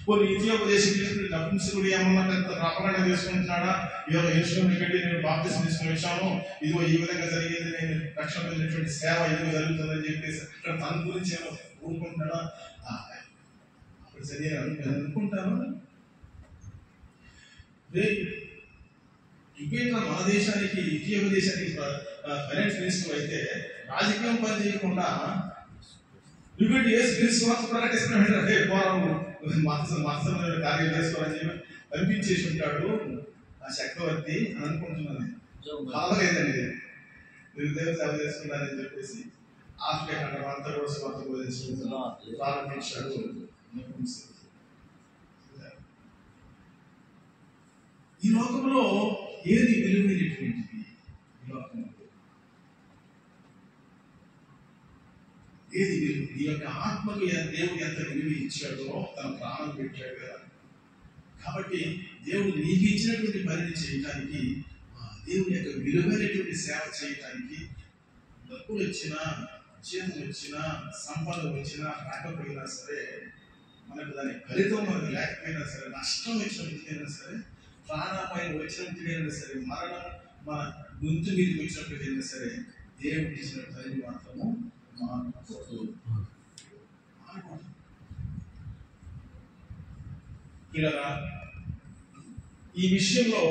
కొన్ని విద్యోపదేశం నపుంసకుడు ఏమన్నా అపకరణ చేసుకుంటున్నాడా, ఇవాళ ఇన్స్ట్రుమెంట్ పెట్టి నేను బాప్తిసం తీసుకుని వచ్చాను, ఇదిగో ఈ విధంగా జరిగేది, నేను రక్షణ పొందినటువంటి సేవ ఇదిగో జరుగుతుందని చెప్పేసి అక్కడ తన గురించి ఏమో ఊరుకుంటున్నాడా? అప్పుడు సరే అనుకుంటాను. ఇంకేంటా మన దేశానికి ఇటీవల దేశానికి ఫైనాన్స్ మినిస్టర్ అయితే రాజకీయం పని చేయకుండా విశ్వాస ప్రకటిస్తున్నాడు. పోరాము మత్సమైన కార్యం చేసుకోవాలని చెప్పి అనిపించేసి ఉంటాడు ఆ చక్రవర్తి అని అనుకుంటున్నాను. కావలేదండి, నిర్దేశం సేవ చేసుకున్నారని చెప్పేసి ఆఫ్రికా ఖండం అంతా కూడా స్వార్థ బోధించడం ప్రారంభించాడు. ఈ లోకంలో ఏది విలువైనటువంటిది? ఈ లోకంలో ఏది విలువ? ఈ యొక్క ఆత్మకు దేవుడు ఎంత విలువ ఇచ్చాడో తన ప్రాణం పెట్టాడు కదా. కాబట్టి దేవుడు నీకు ఇచ్చినటువంటి పనిని చేయటానికి, దేవుని యొక్క విలువైనటువంటి సేవ చేయటానికి డబ్బులు వచ్చినా, జీతం వచ్చినా, సంపద వచ్చినా రాకపోయినా సరే, మనకు దాని ఫలితం మనకు లేకపోయినా సరే, నష్టం వచ్చినప్పటికైనా సరే, ప్రాణాపాయం వచ్చినప్పటికైనా సరే, మరణం మన గొంతు మీదకి వచ్చినప్పటికైనా సరే, దేవుడు ఇచ్చిన తల్లి మాత్రము మానకూడదు. ఇలా ఈ విషయంలో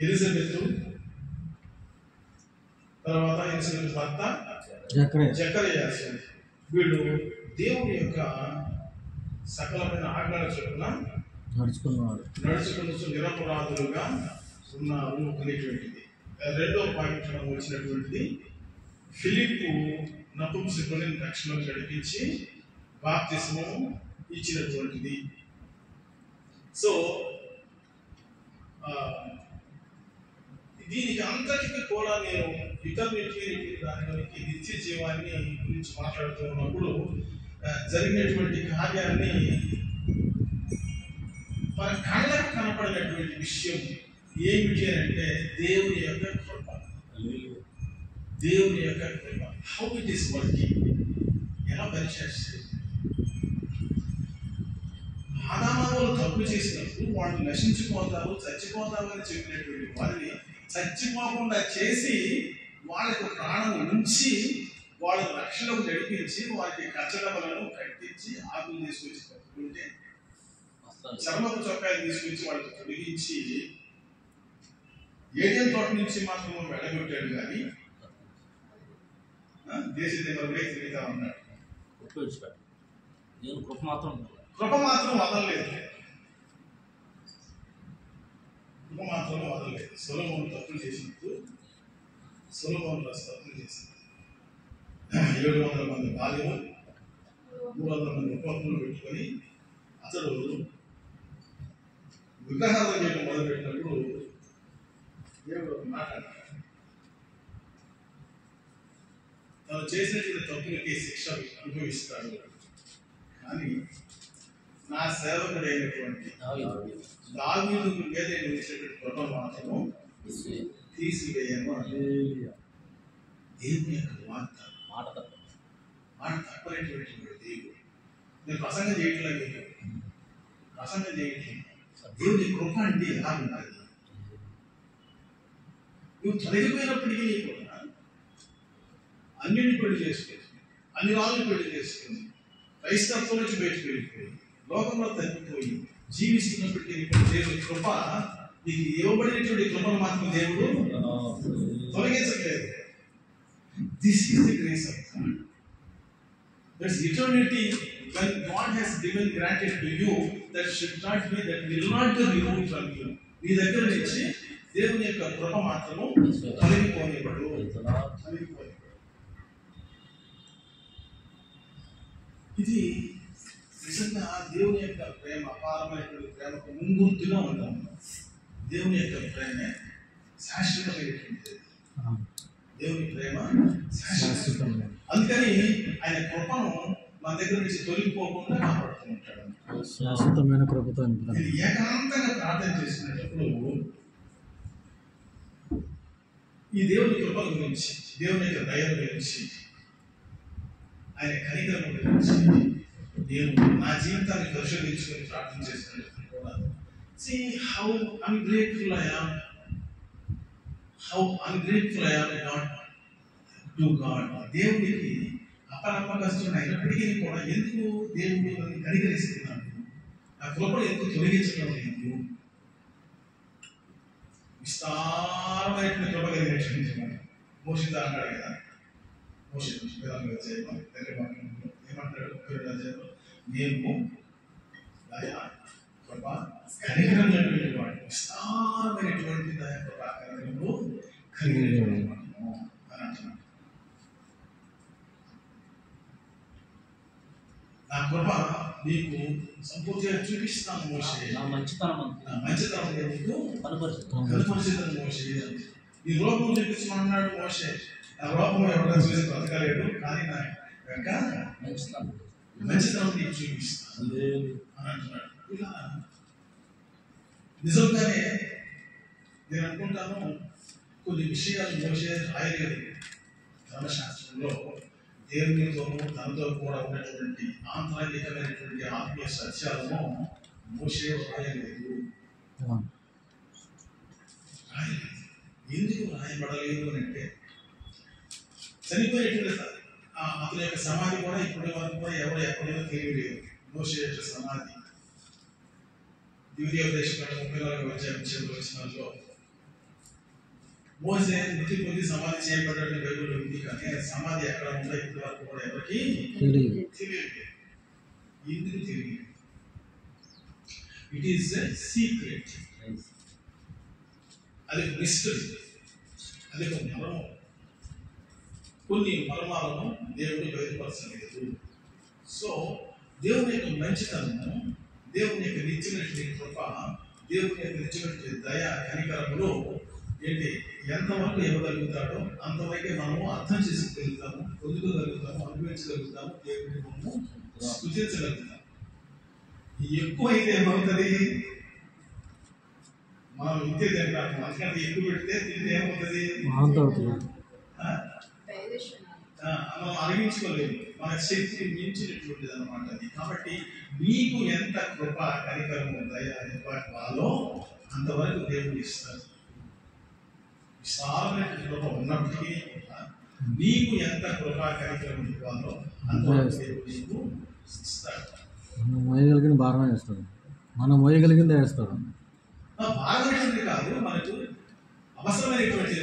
ఎలిజబెత్ తర్వాత ఎలిజబెత్ భర్త జకరియా వీళ్ళు దేవుడి యొక్క సకలమైన ఆజ్ఞల చొప్పున నడుచుకుని నిరపరాధులుగా ఉన్నారు అనేటువంటిది. రెండో పాయింట్ వచ్చినటువంటిది, ఫిలిప్పు నపుంసకుని రక్షణ నడిపించి బాప్తిస్మం ఇచ్చినటువంటిది. సో దీనికి అంతటికి కూడా నేను ఇటర్నిటీ దానికి నిత్య జీవాన్ని గురించి మాట్లాడుతున్నప్పుడు జరిగినటువంటి కార్యాన్ని మన కళ్ళకు కనపడినటువంటి విషయం ఏమిటి అంటే దేవుని యొక్క కృప. దేవుని యొక్క కృప హౌ ఇట్ ఈస్ వర్కింగ్, ఎలా పనిచేస్తుంది. ఆదామావులు తప్పు చేసినప్పుడు వాళ్ళు నశించిపోతారు, చచ్చిపోతారు అని చెప్పినటువంటి వారిని చచ్చిపోకుండా చేసి వాళ్ళకు ప్రాణం ఉంచి వాళ్ళ రక్షణకు నడిపించి వారికి కచ్చడములను కట్టించి ఆకులు తీసుకొచ్చి కట్టుకుంటే చర్మపు చొక్కాయలు తీసుకొచ్చి వాళ్ళకి తొలగించి ఏడేన్ తోట నుంచి మాత్రం వెళ్ళగొట్టాడు కానీ దేశ దేవుడే తిరుగుతా ఉన్నాడు. కృప మాత్రం వదలలేదు. సొలొమోను తప్పులు చేసినప్పుడు, సొలొమోను తప్పులు చేసింది. 700 మంది భార్యలు, 300 మంది ఉపపత్తులు పెట్టుకొని అతడు విగ్రహాలు చేయడం మొదలుపెట్టినప్పుడు దేవుడు మాట్లాడాడు. తను చేసినటువంటి తప్పులకి శిక్ష అనుభవిస్తాడు, కానీ నా సేవకుడైనటువంటి దావీదు మీద నేను ఇచ్చినటువంటి కృప మాత్రము తీసివేయను. దేవుని యొక్క మాట తప్పలేటువంటి దేవుడు. నేను ప్రసంగం చేయట్లేదు, దేవుని కృప అంటే ఎలా ఉండాలి. నువ్వు తొలగిపోయినప్పటికీ కూడా అన్యుని పెళ్లి చేసుకుని, అన్ని వాళ్ళని పెళ్లి చేసుకుని, క్రైస్తత్వం నుంచి బయటకు వెళ్ళిపోయి లోకంలో తగ్గిపోయి జీవిస్తున్నప్పటికీ దేవుని కృప నీకు ఇవ్వబడినటువంటి కృపను మాత్రం దేవుడు తొలగించట్లేదు. This is the grace of God. That's eternity. When God has given granted to you, that should not be, that will not be removed from you. నీ దగ్గర నుంచి దేవుని యొక్క కృప మాత్రము తొలగిపోనివ్వడు. ఇది నిజంగా దేవుని యొక్క ప్రేమ, అపారమైనటువంటి ప్రేమకు ముంగుర్తుగా ఉంటాం. దేవుని యొక్క ప్రేమ శాశ్వతమైనటువంటిది. దేవుని ప్రేమ శాశ్వతమైనది. అందుకని ఆయన కృపను మన దగ్గర నుంచి తొలగిపోకుండా కాపాడుతూ ఉంటాడు. శాశ్వతమైన కృపతో ఏకాంతంగా ప్రార్థన చేసినప్పుడు ఈ దేవుని కృప గురించి, దేవుని యొక్క దయ గురించి, ఆయన కనికరం గురించి నేను నా జీవితాన్ని పరిశోధించుకొని ప్రార్థన చేసినప్పుడు కూడా see how ungrateful I am not to God. దేవుడికి అపనమ్మకస్తుడు అయినప్పటికీ కూడా ఎందుకు దేవుడు నన్ను కనికరిస్తున్నాడు, నా కృపను ఎందుకు తొలగించడం లేదు. విస్తారమైనటువంటి కృప కలిగినటువంటి మోషిత అన్నాడు కదా, ఏమంటాడు నేను దయా కృప కనికరమైనటువంటి వాడు, విస్తారమైనటువంటి దయా కృప కనికరము కలిగినటువంటి వాడు అని అంటున్నాడు. నా కృప నీకు సంపూర్తిగా చూపిస్తాను మోషే, నా మంచితనం నీకు కనపరిచితాను మోషే. ఈ రూపం చూపించమన్నాడు మోషే. నా రూపం ఎవరైనా చూసి బ్రతకలేడు, కానీ నా యొక్క మంచితనం నీకు చూపిస్తాను అని అంటున్నాడు. ఇలా నిజంగానే నేను అనుకుంటాను కొన్ని విషయాలు మోసే రాయలేదు. ధర్మశాస్త్రంలో దేవునితోనూ తనతో కూడా ఉన్నటువంటి ఆంతరికమైనటువంటి ఆత్మీయ సత్యాలను మోసే రాయలేదు. ఎందుకు రాయబడలేదు అని అంటే చనిపోయేటువంటి అతని యొక్క సమాధి కూడా ఇప్పటి వరకు కూడా ఎవరు ఎక్కడో తెలియలేదు. మోసే యొక్క సమాధి ద్వితీయోపదేశం 34వ వచనంలో మోసే మృతి పొంది సమాధి చేయబడ్డ బైబిల్ ఉంది, కానీ సమాధి ఎక్కడ ఉందో ఇప్పటి వరకు కూడా ఎవరికి తెలియదు. ఎందుకు తెలియదు? It is secret. అది మిస్టరీ, అది ఒక మర్మం. కొన్ని మర్మాలను దేవుడు బయలుపరచలేదు. సో దేవుని యొక్క మంచితనము, దేవుని యొక్క నిత్యమైనటువంటి కృప, దేవుని యొక్క నిత్యమైనటువంటి దయ, కనికరములు ఏంటి ఎంతవరకు ఇవ్వగలుగుతాడో అంతవరకే మనము అర్థం చేసుకోగలుగుతాము, పొందుకోగలుగుతాము, అనుభవించగలుగుతాము, దేవుని మనము స్తుతించగలుగుతాము. ఎక్కువ అయితే ఏమవుతుంది? మనం ఇంతే తింటాము, అందుకంటే ఎక్కువ పెడితే తింటే ఏమవుతుంది? మనం అరిగించుకోలేదు. మన శక్తి మించినటువంటిది అనమాట అది. కాబట్టి మీకు ఎంత కృప, కనికరము, దయ ఇవ్వాలో అంతవరకు దేవుడు ఇస్తారు. విశాలమైన కృప ఉన్నప్పటికీ కూడా నీకు ఎంత కృప, కనికరం ఇవ్వాలో అంతవరకు దేవుడు నీకు ఇస్తాడు. మనం మోయగలిగిన భారమే వేస్తాడు, మనం మోయగలిగిందే వేస్తాడు. భారమైనది కాదు, మనకు అవసరమైనటువంటి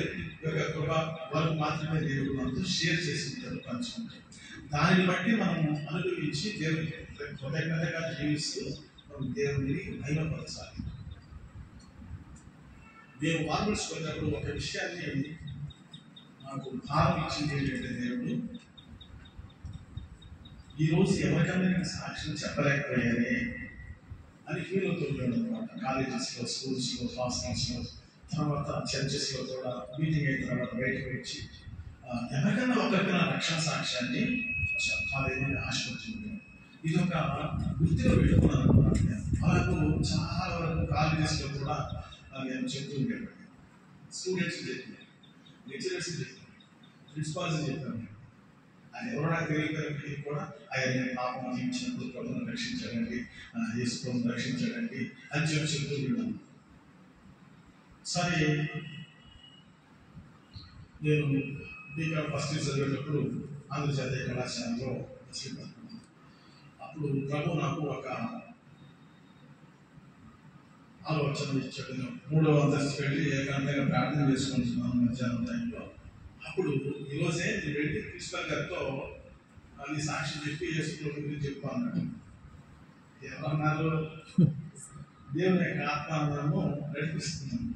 కృప వరకు మాత్రమే దేవుడు మనతో షేర్ చేసుకుంటాడు, పంచుకుంటాడు. దానిని బట్టి మనము అనుభవించి దేవుని కృతజ్ఞతగా జీవిస్తూ మనం దేవుని మహిమపరచాలి. మేము మార్పులుసుకున్నప్పుడు ఒక విషయాన్ని నాకు భారం ఇచ్చింది ఏంటంటే, దేవుడు ఈరోజు ఎవరికైనా నేను సాక్ష్యం చెప్పలేకపోయానే అని ఫీల్ అవుతుంటాడు అనమాట. కాలేజెస్లో, స్కూల్స్లో, హాస్టల్స్లో, తర్వాత చర్చెస్లో కూడా మీటింగ్ అయిన తర్వాత బయటకు వచ్చి ఎవరికైనా ఒకరికైనా రక్షణ సాక్ష్యాన్ని చెప్పాలని ఆశపడుతుంది. ఇది ఒక వృత్తిలో పెట్టుకున్నాను అనమాట. అలాగే చాలా వరకు కాలేజెస్లో కూడా నేను చెప్తూ ఉండేవాడిని. స్టూడెంట్స్ చెప్పాను, లెక్చరర్స్ చెప్పాను, ప్రిన్సిపాల్స్ చెప్పాను. అది ఎవరో నాకు తెలియకపోయినప్పటికీ కూడా ఆయన పాపం జీవించినప్పుడు ప్రభుత్వం రక్షించడండి, యేసు ప్రభుత్వం రక్షించడండి అని చెప్తూ ఉన్నాను. సరే, నేను బీకామ్ ఫస్ట్ ఇయర్ చదివేటప్పుడు ఆంధ్రజాతీయ కళాశాలలో చేపడుతున్నాను. అప్పుడు ప్రభు నాకు ఒక ఆలోచన ఇచ్చాడు. 3వ అంతస్తు వెళ్ళి ఏకాంతంగా ప్రార్థన చేసుకుంటున్నాను మధ్యాహ్నం టైంలో. అప్పుడు ఈరోజే నేను వెళ్ళి ప్రిన్సిపల్ గారితో అది సాక్షి చెప్పి యేసు ప్రభు గురించి చెప్పు అన్నాడు. ఏమన్నారు? దేవుని యొక్క ఆత్మను నడిపిస్తున్నాను.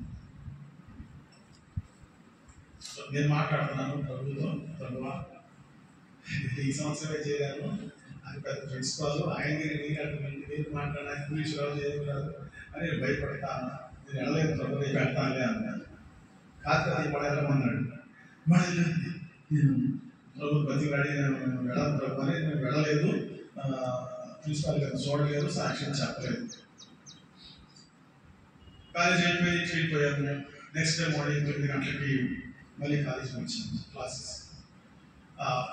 నేను మాట్లాడుతున్నాను ప్రభుతో, ప్రభువా ఈ సంవత్సరమే చేరాను, అది పెద్ద ప్రిన్సిపాల్, ఆయన నేను మాట్లాడాను, ఇంగ్లీష్ రాదు ఏమి రాదు అని నేను భయపడతా, నేను వెళ్ళలేదు ప్రభు, నేను పెడతానులే అన్నాను. కాకపోతే అది పడేమన్నాడు. మళ్ళీ నేను ప్రభు బతిలాడి నేను వెళ్ళను ప్రభు అని నేను వెళ్ళలేదు, ప్రిన్సిపాల్ గారిని చూడలేదు, సాక్ష్యం చెప్పలేదు. కాలేజ్ వెళ్ళిపోయాను. నెక్స్ట్ డే మార్నింగ్ 9 గంటలకి మళ్ళీ కాలేజీకి వచ్చాను క్లాసెస్.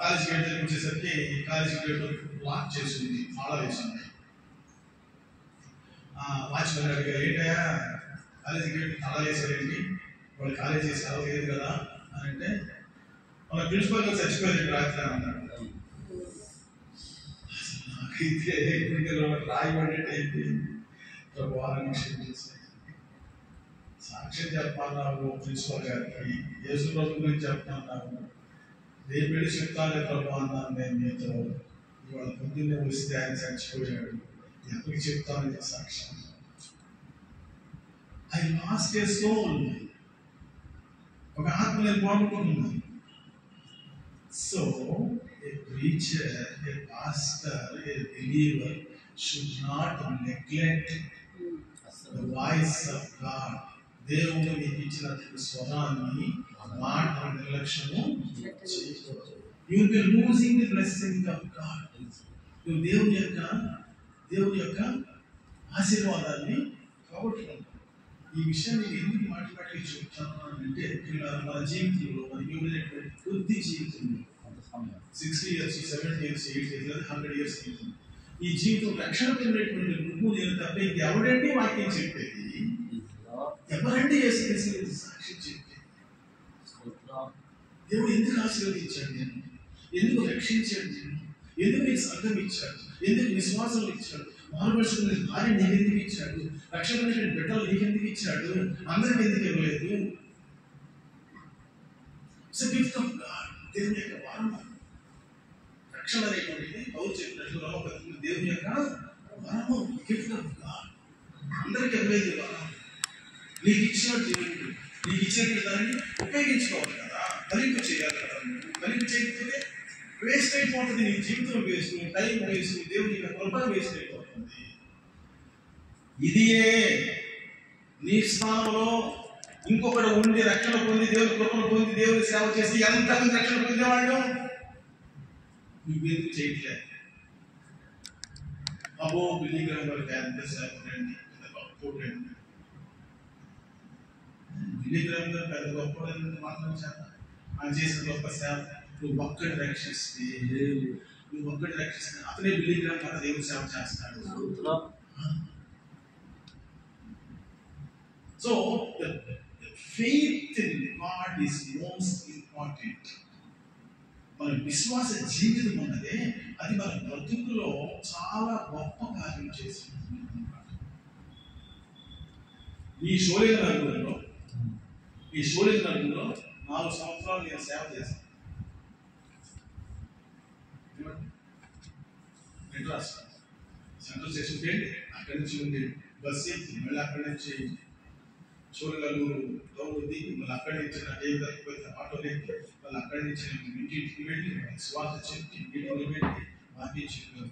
కాలేజ్ గేట్ దగ్గరికి వచ్చేసరికి కాలేజ్ గేట్ లాక్ చేసింది, తాళం వేసింది. వాచ్మెన్ అడిగారు, ఏంటయ్యా కాలేజీ గేట్ తాళం వేసారేంటి, వాళ్ళు కాలేజీ సెలవు లేదు కదా అని అంటే, మన ప్రిన్సిపల్ గారు చచ్చిపోయారు రాత్రి అన్నాడు. నాకైతే రాయబడేట అయిపోయింది. వారాన్ని క్షమించేసి సాక్ష్యం చెప్పాలన్నావు ప్రిన్సిపల్ గారికి, యేసు ప్రభు గురించి చెప్తున్నావు, రేపు వెళ్ళి చెప్తానే ప్రభు అన్నాను నేను మీతో. ఇవాళ పొద్దున్నే వస్తే ఆయన చచ్చిపోయాడు, ఎవరికి చెప్తాను సాక్ష్యం? ఐ లాస్ట్ ఏ సోల్, ఒక ఆత్మ నేను పోగొట్టుకున్నాను. So a preacher, a pastor, a believer should not neglect the voice of God. దేవుడు మీకు ఇచ్చినటువంటి స్వరాన్ని, మాటను నిర్లక్ష్యము చేయకూడదు. You will be losing the blessing of God. నువ్వు దేవుని యొక్క ఆశీర్వాదాన్ని పోగొట్టుకుంటావు. ఈ విషయాన్ని నేను ఎందుకు మాటి మాటికి చెప్తాను అంటే మన జీవితంలో మనకి ఇవ్వలేటువంటి కొద్ది జీవితంలో 60 years, 70 years, 80 years, 100 years జీవితం, ఈ జీవితం రక్షణ పొందినటువంటి నువ్వు నేను తప్ప ఎవరండి వాక్యం చెప్పేది? ఎవరండి యేసుక్రీస్తు సాక్ష్యం చెప్పేది? దేవుడు ఎందుకు ఆశీర్వదించాడు నేను? ఎందుకు రక్షించాడు నేను? ఎందుకు నీకు సంఘం ఇచ్చాడు? ఎందుకు విశ్వాసం ఇచ్చాడు? మారుపరుచుకునే భార్య నీకెందుకు ఇచ్చాడు? రక్షణ బిడ్డలు నీకెందుకు ఇచ్చాడు? అందరికి ఎందుకు ఇవ్వలేదు? గిఫ్ట్ ఆఫ్ గాడ్, దేవుని యొక్క వరం. రక్షణ అనేటువంటిది పౌలు చెప్పినట్లు దేవుని యొక్క వరము, గిఫ్ట్ ఆఫ్ గాడ్. అందరికి ఇవ్వలేదు వరం. నీకు ఇచ్చాడు దేవుడు, నీకు ఇచ్చిన దాన్ని ఉపయోగించుకోవాలి కదా, ఫలింపు చేయాలి కదా. ఫలింపు చేయకపోతే వేస్ట్ అయిపోతుంది. నీ జీవితం వేస్ట్, టైం వేస్ట్, దేవుని యొక్క కృప వేస్ట్ అయిపోతుంది. ఇదియే నీ స్థానంలో ఇంకొకటి ఉండి రక్షణ పొంది దేవుని కృపను పొంది దేవుని సేవ చేసి ఎంతమంది రక్షణ పొందేవాళ్ళు నువ్వెందుకు చేయట్లేదు? అబో బిలీగ్రామ్ గారికి ఎంత సేవ రండి, గొప్పండి. బిలీగ్రామ్ గారు పెద్ద గొప్ప మాత్రం చేత ఆయన చేసిన గొప్ప సేవ. నువ్వు ఒక్కటి రక్షిస్తే అతనే బిలీగ్రామ్ గారు దేవుని సేవ చేస్తాడు. So the faith in God is most important. మన విశ్వాస జీవితం అన్నదే అది మన బ్రతుకులో చాలా గొప్ప కార్యం చేస్తుంది. ఈ షోలింగ నగరంలో 4 సంవత్సరాలు నేను సేవ చేశాను. మెడ్రాస్ సెంట్రల్ స్టేషన్ వెళ్ళి అక్కడి నుంచి ఉండి బస్ ఎక్కి మళ్ళీ అక్కడి నుంచి చూడగలూరు దౌడు దిగి మళ్ళీ అక్కడి నుంచి ఆటో ఎక్కి మళ్ళీ అక్కడి నుంచి ఇంటికి వెళ్ళి స్వార్థ చెప్పి ఇంటికి వెళ్ళి వాక్యం చెప్పారు.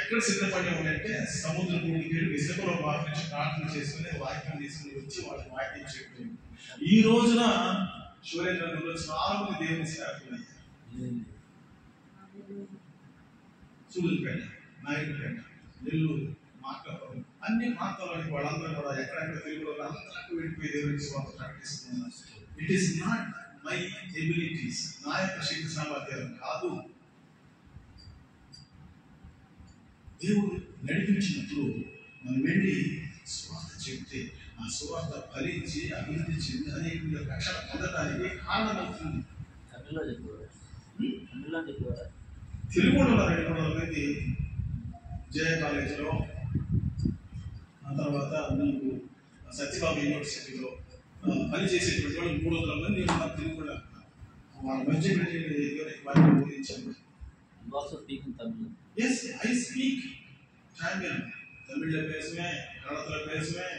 ఎక్కడ సిద్ధపడ్డామంటే సముద్ర భూమికి వెళ్ళి విశాఖలో నుంచి ప్రార్థన చేసుకుని వాక్యం తీసుకుని వచ్చి వాళ్ళకి వాక్యం చెప్పారు. ఈ రోజున సూర్యగ్రహంలో చాలా మంది దేవుని సేవకులు అయ్యారు. సూళ్ళూరుపేట, నాయుడుపేట, నెల్లూరు, మార్కాపురం, అన్ని ప్రాంతాల్లోని వాళ్ళందరూ కూడా ఎక్కడెక్కడ తెలుగులో అందరూ వెళ్ళిపోయి దేవుని విశ్వాసం ప్రకటిస్తున్నారు. It is not my abilities, నా యొక్క శక్తి సామర్థ్యాలు కాదు. దేవుడు నడిపించినప్పుడు మనం వెళ్ళి సువార్త చెప్తే ఆ సువార్త ఫలించి అభివృద్ధి చెంది అనేక రక్షణ పొందడానికి కారణమవుతుంది. తెలుగులో 200 మంది జయ కాలేజీలో, ఆ తర్వాత మీకు సత్యబాబు యూనివర్సిటీలో పనిచేసేటువంటి వాళ్ళు 300 మంది ఉన్నారు తెలుగులో. వాళ్ళ మధ్య వారిని బోధించారు. Yes, I speak Tamil. தமிழ்ல பேசுவேன், கன்னடத்துல பேசுவேன்,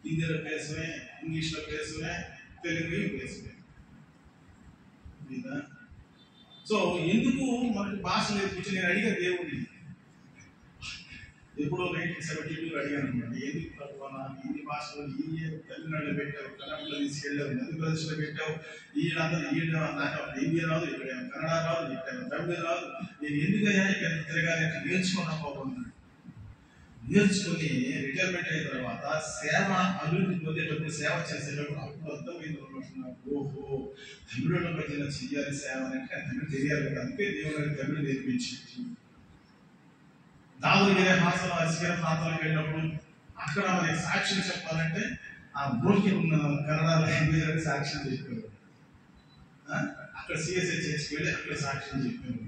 ஹிந்தியில பேசுவேன், இங்கிலீஷ்ல பேசுவேன், தெலுங்குலையும் பேசுவேன். సో ఎందుకు మనకి భాష నేర్పించి నేను అడిగా దేవుడిని ఎప్పుడో 1972 అడిగాను అనమాట. ఎందుకు ప్రభువా హిందీ భాషలో తమిళనాడులో పెట్టావు, కన్నడలో తీసుకెళ్ళావు, మధ్యప్రదేశ్లో పెట్టావు, వీళ్ళందరూ హిందీ రాదు, ఇక్కడ కన్నడ రాదు, ఇక్కడ తమిళ రాదు, నేను ఎందుకయ్యా ఇక్కడ తిరగాలి నేర్చుకున్నా పోతున్నాను. నేర్చుకుని రిటైర్మెంట్ అయిన తర్వాత సేవ అభివృద్ధి పొందేటప్పుడు సేవ చేసేటప్పుడు అప్పుడు అర్థమైంది అనుకుంటున్నాను. ఓహో, తమిళుల మధ్యన చెయ్యాలి సేవ అంటే తమిళ తెలియాలి. అందుకే దేవుడు తమిళ నేర్పించింది. దావుడిగిరే హాసన అసిగిర ప్రాంతాలకు వెళ్ళినప్పుడు అక్కడ మనకి సాక్ష్యం చెప్పాలంటే ఆ బ్రోకి ఉన్న కన్నడ లాంగ్వేజ్ సాక్ష్యం చెప్పారు. అక్కడ సిఎస్ఐ చర్చికి వెళ్ళి అక్కడ సాక్ష్యం చెప్పారు.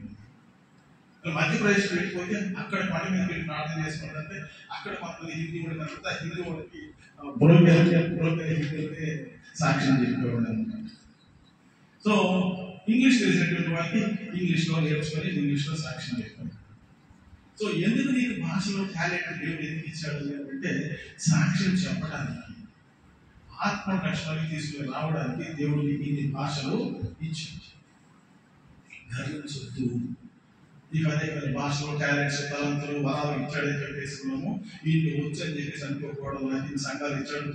మధ్యప్రదేశ్ వెళ్ళిపోతే అక్కడ పని మీద వెళ్ళి ప్రార్థన చేసుకోవాలంటే అక్కడ కొంతమంది హిందీ కూడా అంతా హిందీ వాళ్ళకి హిందీ సాక్ష్యం చెప్పేవాడు అనమాట. సో ఇంగ్లీష్ తెలిసినటువంటి వాళ్ళకి ఇంగ్లీష్లో నేర్చుకొని ఇంగ్లీష్లో సాక్ష్యం చెప్పారు. సో ఎందుకు నీకు భాషలో టాలెంట్ దేవుడు ఎందుకు ఇచ్చాడు అంటే సాక్ష్యం చెప్పడానికి, ఆత్మ రక్షణకి తీసుకుని రావడానికి దేవుడు నీకు ఇన్ని భాషలు ఇచ్చాడు. ధరించొద్దు, నీకు అనేక భాషలో టాలెంట్స్, తలంతులు, వరాలు ఇచ్చాడని చెప్పేసుకున్నాము. వీళ్ళు వచ్చని చెప్పేసి అనుకోకూడదు. ఇన్ని సంఘాలు ఇచ్చాడు,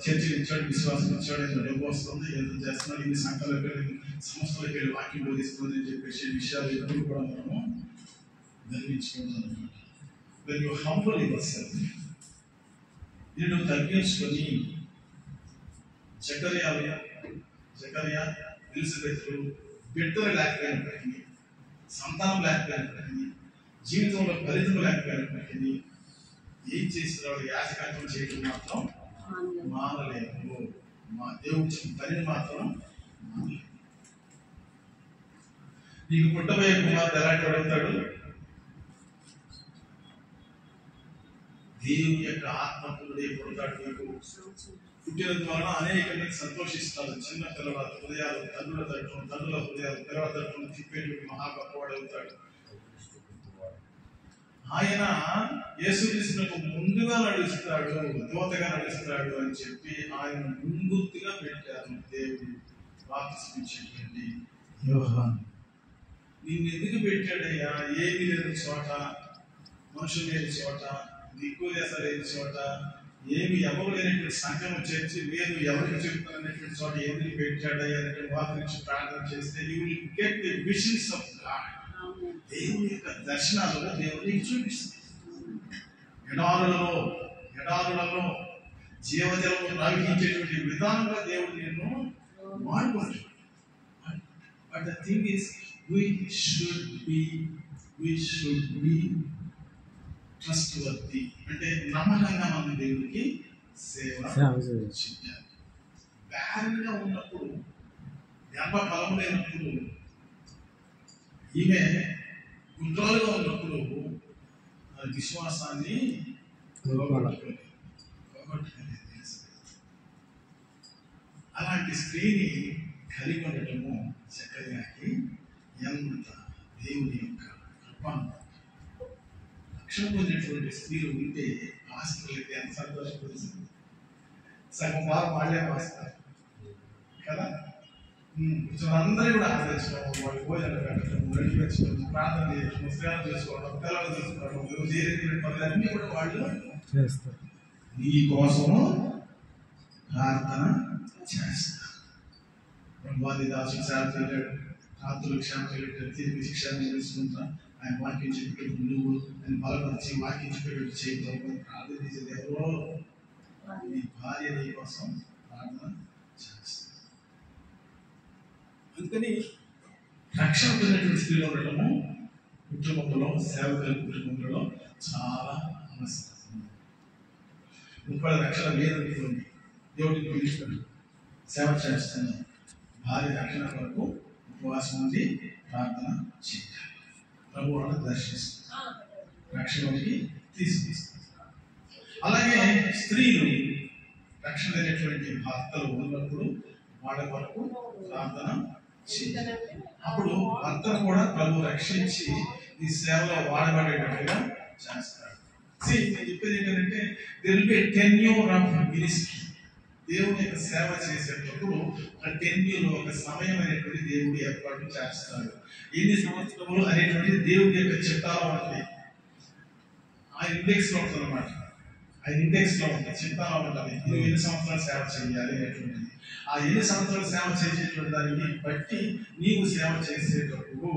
చర్చలు ఇచ్చాడు, విశ్వాసం ఇచ్చాడు, డబ్బు వస్తుంది, ఎంత చేస్తున్నాడు, ఇన్ని సంఘాలకు వెళ్ళి సంస్థలకు వెళ్ళి వాక్యం బోధిస్తుంది అని చెప్పేసి విషయాలు ఎప్పుడు కూడా మనము గర్వించుకుంటాం. When you humble yourself, వీడు తగ్గించుకొని జకర్యా ఎలిజబెత్లు బిడ్డలు లేకపోయినప్పటికీ, సంతానం లేకపోయినప్పటికీ, జీవితంలో ఫలితం లేకపోయినప్పటికీ ఏం చేస్తున్నాడు? యాజకత్వం చేయడం మాత్రం మానలేదు. మా దేవుడి పనిని మాత్రం మానలేదు. నీకు పుట్టబోయే కుమార్తె ఎలాంటి అడుగుతాడు? దేవుని యొక్క ఆత్మకుడే పుడతాడు. నీకు పుట్టినందు వలన అనేక మంది సంతోషిస్తారు. చిన్న పిల్లల హృదయాలు తండ్రుల హృదయాలు పిల్లల తరఫున తిప్పేటువంటి మహా గొప్పవాడు అవుతాడు. ఆయన యేసుక్రీస్తునకు ముందుగా నడుస్తాడు, దూతగా నడుస్తాడు అని చెప్పి ఆయన ముంగుర్తిగా పెట్టారు దేవుడు బాప్తిస్మిచ్చేటువంటి యోహాను. నిన్ను ఎందుకు పెట్టాడయ్యా? ఏమీ లేని చోట, మనుషులు లేని చోట, దిక్కు దేశ లేని చోట, ఏమి ఎవరు లేనటువంటి సంఘం చేర్చి లేదు ఎవరికి చెప్తాననేటువంటి చోట ఎందుకు పెట్టాడయ్యా అనేటువంటి వాటి నుంచి ప్రార్థన చేస్తే you will get the visions of God. దేవుని యొక్క దర్శనాలలో దేవునికి చూపిస్తుంది. ఎడారులలో జీవజలము ప్రవహించేటువంటి విధానంగా దేవుడు నిన్ను వాడుకుంటాడు. But the thing is we should be trustworthy. అంటే నమ్మకంగా మనం దేవుడికి సేవ చేయాలి. బ్యారంగా ఉన్నప్పుడు, గర్భ ఫలం లేనప్పుడు, ఈమె గుండ్రాలుగా ఉన్నప్పుడు విశ్వాసాన్ని అలాంటి స్త్రీని కలిగి ఉండటము జకర్యాకి ఎంత దేవుని యొక్క కృప. రక్షణ పొందినటువంటి స్త్రీలు ఉంటే పాస్టర్లకి ఎంత సంతోషపడుతుంది. సగం వారు వాళ్ళే పాస్తారు కదా. అందరూ కూడా ఆదరించడం, వాళ్ళు భోజనం పెట్టడం, రెడ్డి పెంచడం, ప్రార్థన చేయడం, సేవ చేసుకోవడం, పిల్లలు చూసుకోవడం, చేరే పనులన్నీ కూడా వాళ్ళు చేస్తారు. నీ కోసము ప్రార్థన చేస్తారు. బ్రహ్మాది దాసుడు సేవ చేయలేడు, రాత్రులు క్షేమ చేయలేడు, తిరిగి శిక్షణ తెలుసుకుంటా ఆయన వాక్యం చెప్పేటప్పుడు నువ్వు ఆయన బలపరిచి వాక్యం చెప్పేటట్టు చేయగలవు. ప్రార్థన చేసేది ఎవరో నీ భార్య నీ కోసం ప్రార్థన చేస్తారు. అందుకని రక్షణ పొందినటువంటి స్త్రీలు ఉండటము కుటుంబంలో, సేవకుల కుటుంబంలో చాలా అవసరం. 30 రక్షణ లేదనుకోండి, దేవుడికి పిలుచుకొని సేవ చేస్తున్నాం. భార్య రక్షణ కొరకు ఉపవాసం ఉంది, ప్రార్థన చేయాలి. ప్రభు వాళ్ళని దర్శిస్తారు, రక్షణకి తీసుకొస్తారు. అలాగే స్త్రీలు రక్షణ లేనటువంటి భర్తలు ఉన్నప్పుడు వాళ్ళ కొరకు ప్రార్థన చేయాలి. అప్పుడు భర్తను కూడా ప్రభు రక్షించి ఈ సేవలో వాడబడేటట్టుగా చేస్తాడు. నేను చెప్పేది ఏంటంటే there will be a tenure of ministry. దేవుని యొక్క సేవ చేసేటప్పుడు ఒక టెన్యూర్, ఒక సమయం అనేటువంటి దేవుడు ఏర్పాటు చేస్తాడు. ఎన్ని సంవత్సరములు అనేటువంటి దేవుడి యొక్క చిత్తాలో ఉంటాయి. ఆయన ఇండెక్స్ లో ఉంటుంది అన్నమాట. ఆయన ఇండెక్స్ లో ఉంటుంది, చిత్తాలో ఉంటుంది. నువ్వు ఎన్ని సంవత్సరాలు సేవ చేయాలి అనేటువంటిది. ఆ ఎన్ని సంవత్సరాలు సేవ చేసేటువంటి దానికి బట్టి నీవు సేవ చేసేటప్పుడు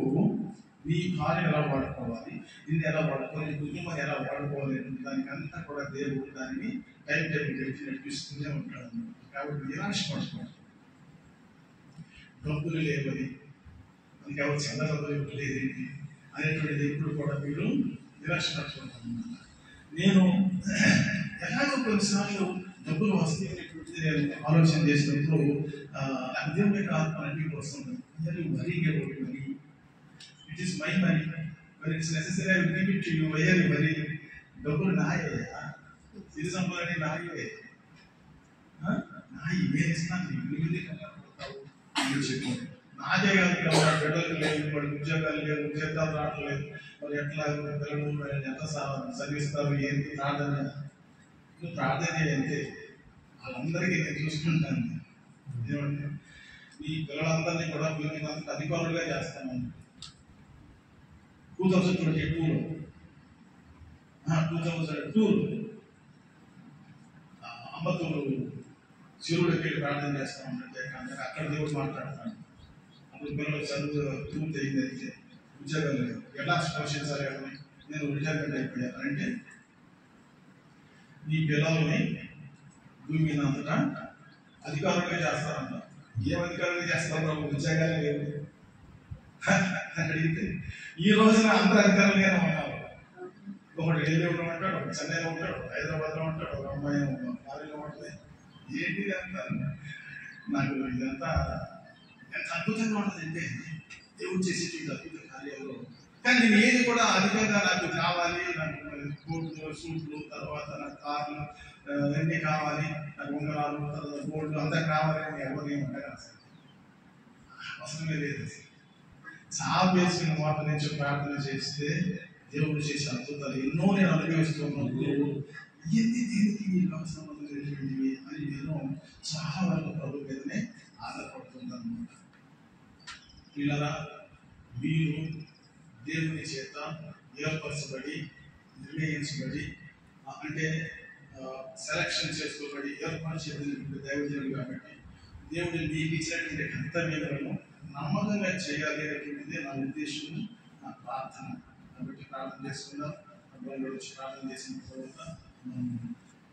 నీ భార్యను ఎలా వాడుకోవాలి, నిన్ను ఎలా వాడుకోవాలి, కుటుంబాన్ని ఎలా వాడుకోవాలి అనేటువంటి దానికి అంతా కూడా దేవుడు దానిని టైం టేబుల్ పెట్టి నడిపిస్తూనే ఉంటాడు. కాబట్టి నిరాశ పడుకోవాలి. డబ్బులు లేవని, మనకి ఎవరు చందరలేదు లేదేంటి అనేటువంటిది ఎప్పుడు కూడా మీరు నిరాశ పడుకుంటారు. నేను ఎలాగో కొన్నిసార్లు డబ్బులు వస్తాయి అనేటువంటిది నేను ఆలోచన చేసినప్పుడు దేవుని యొక్క ఆత్మ అన్నింటి కోసం వరీగా money, it is my money, మరి it's necessary I will give it to you. Why worry? డబ్బులు నాయా, ఇది సంపాదన నాయే, నాయి నేను ఇస్తాను, నీకు చెప్పు. నాదే కాదు, బిడ్డలకు లేవు, వాడికి ఉద్యోగాలు లేవు, ఉద్యోగాలు రావట్లేదు, మరి ఎట్లా పిల్లలు ఎంత చదివిస్తారు, ఏంటి ప్రార్థన? నువ్వు ప్రార్థన అంతే, వాళ్ళందరికీ నేను చూసుకుంటాను. ఏమంటే ఈ పిల్లలందరినీ కూడా మీరు అధికారులుగా చేస్తాను. 2022లో అమ్మతూరు శివుడికి వెళ్ళి ప్రార్థన చేస్తా ఉంటే అక్కడ దేవుడు మాట్లాడతాను. అప్పుడు పిల్లలు చదువు పూర్తి అయింది, అయితే ఉద్యోగాలు లేవు, ఎలా పోషించాలి? నేను రిటైర్మెంట్ అయిపోయాను అంటే నీ పిల్లల్ని భూమి మీద అంతటా అధికారులుగా చేస్తారంట. ఏం అధికారులుగా చేస్తారు బాబు? ఉద్యోగాలు లేవు అడిగితే ఈ రోజున అందరూ అధికారులుగానే ఉన్నారు. ఒకటి ఢిల్లీలో ఉంటాడు, ఒకటి చెన్నైలో ఉంటాడు, హైదరాబాద్లో ఉంటాడు, ఒక అమ్మాయి ఫారిన్లో ఉంటుంది. ఏంటి ఇదంతా? నాకు ఇదంతా ఎంత అద్భుతంగా ఉంటుందంటే దేవుడు చేసేటువంటి అద్భుత కార్యాలు. కానీ నేను ఏది కూడా అధికంగా నాకు కావాలి, నాకు కోట్లు సూట్లు, తర్వాత నాకు కార్లు అన్నీ కావాలి, నాకు ఉంగరాలు, తర్వాత గోల్డ్ అంతా కావాలి అని ఎవరు ఉంటారు అసలు అవసరమే లేదు. చాపేసిన మాట నుంచి ప్రార్థన చేస్తే దేవుడు చేసే అద్భుతాలు ఎన్నో నేను అనుభవిస్తున్నప్పుడు ఎన్ని దేనికి సంబంధించినటువంటివి అని నేను చాలా వరకు ప్రభు మీదనే ఆధారపడుతున్నాను అనమాట. పిల్లరా, మీరు దేవుని చేత ఏర్పరచబడి, నిర్ణయించబడి, అంటే సెలక్షన్ చేసుకోబడి ఏర్పరచబడినటువంటి దైవజనులు కాబట్టి దేవుడు మీకు ఇచ్చినటువంటి కర్తవ్యాలను నమ్మకంగా చేయాలి అనేటువంటిది నా ఉద్దేశం, నా ప్రార్థన. కాబట్టి ప్రార్థన చేసుకుందాం. ప్రార్థన చేసిన తర్వాత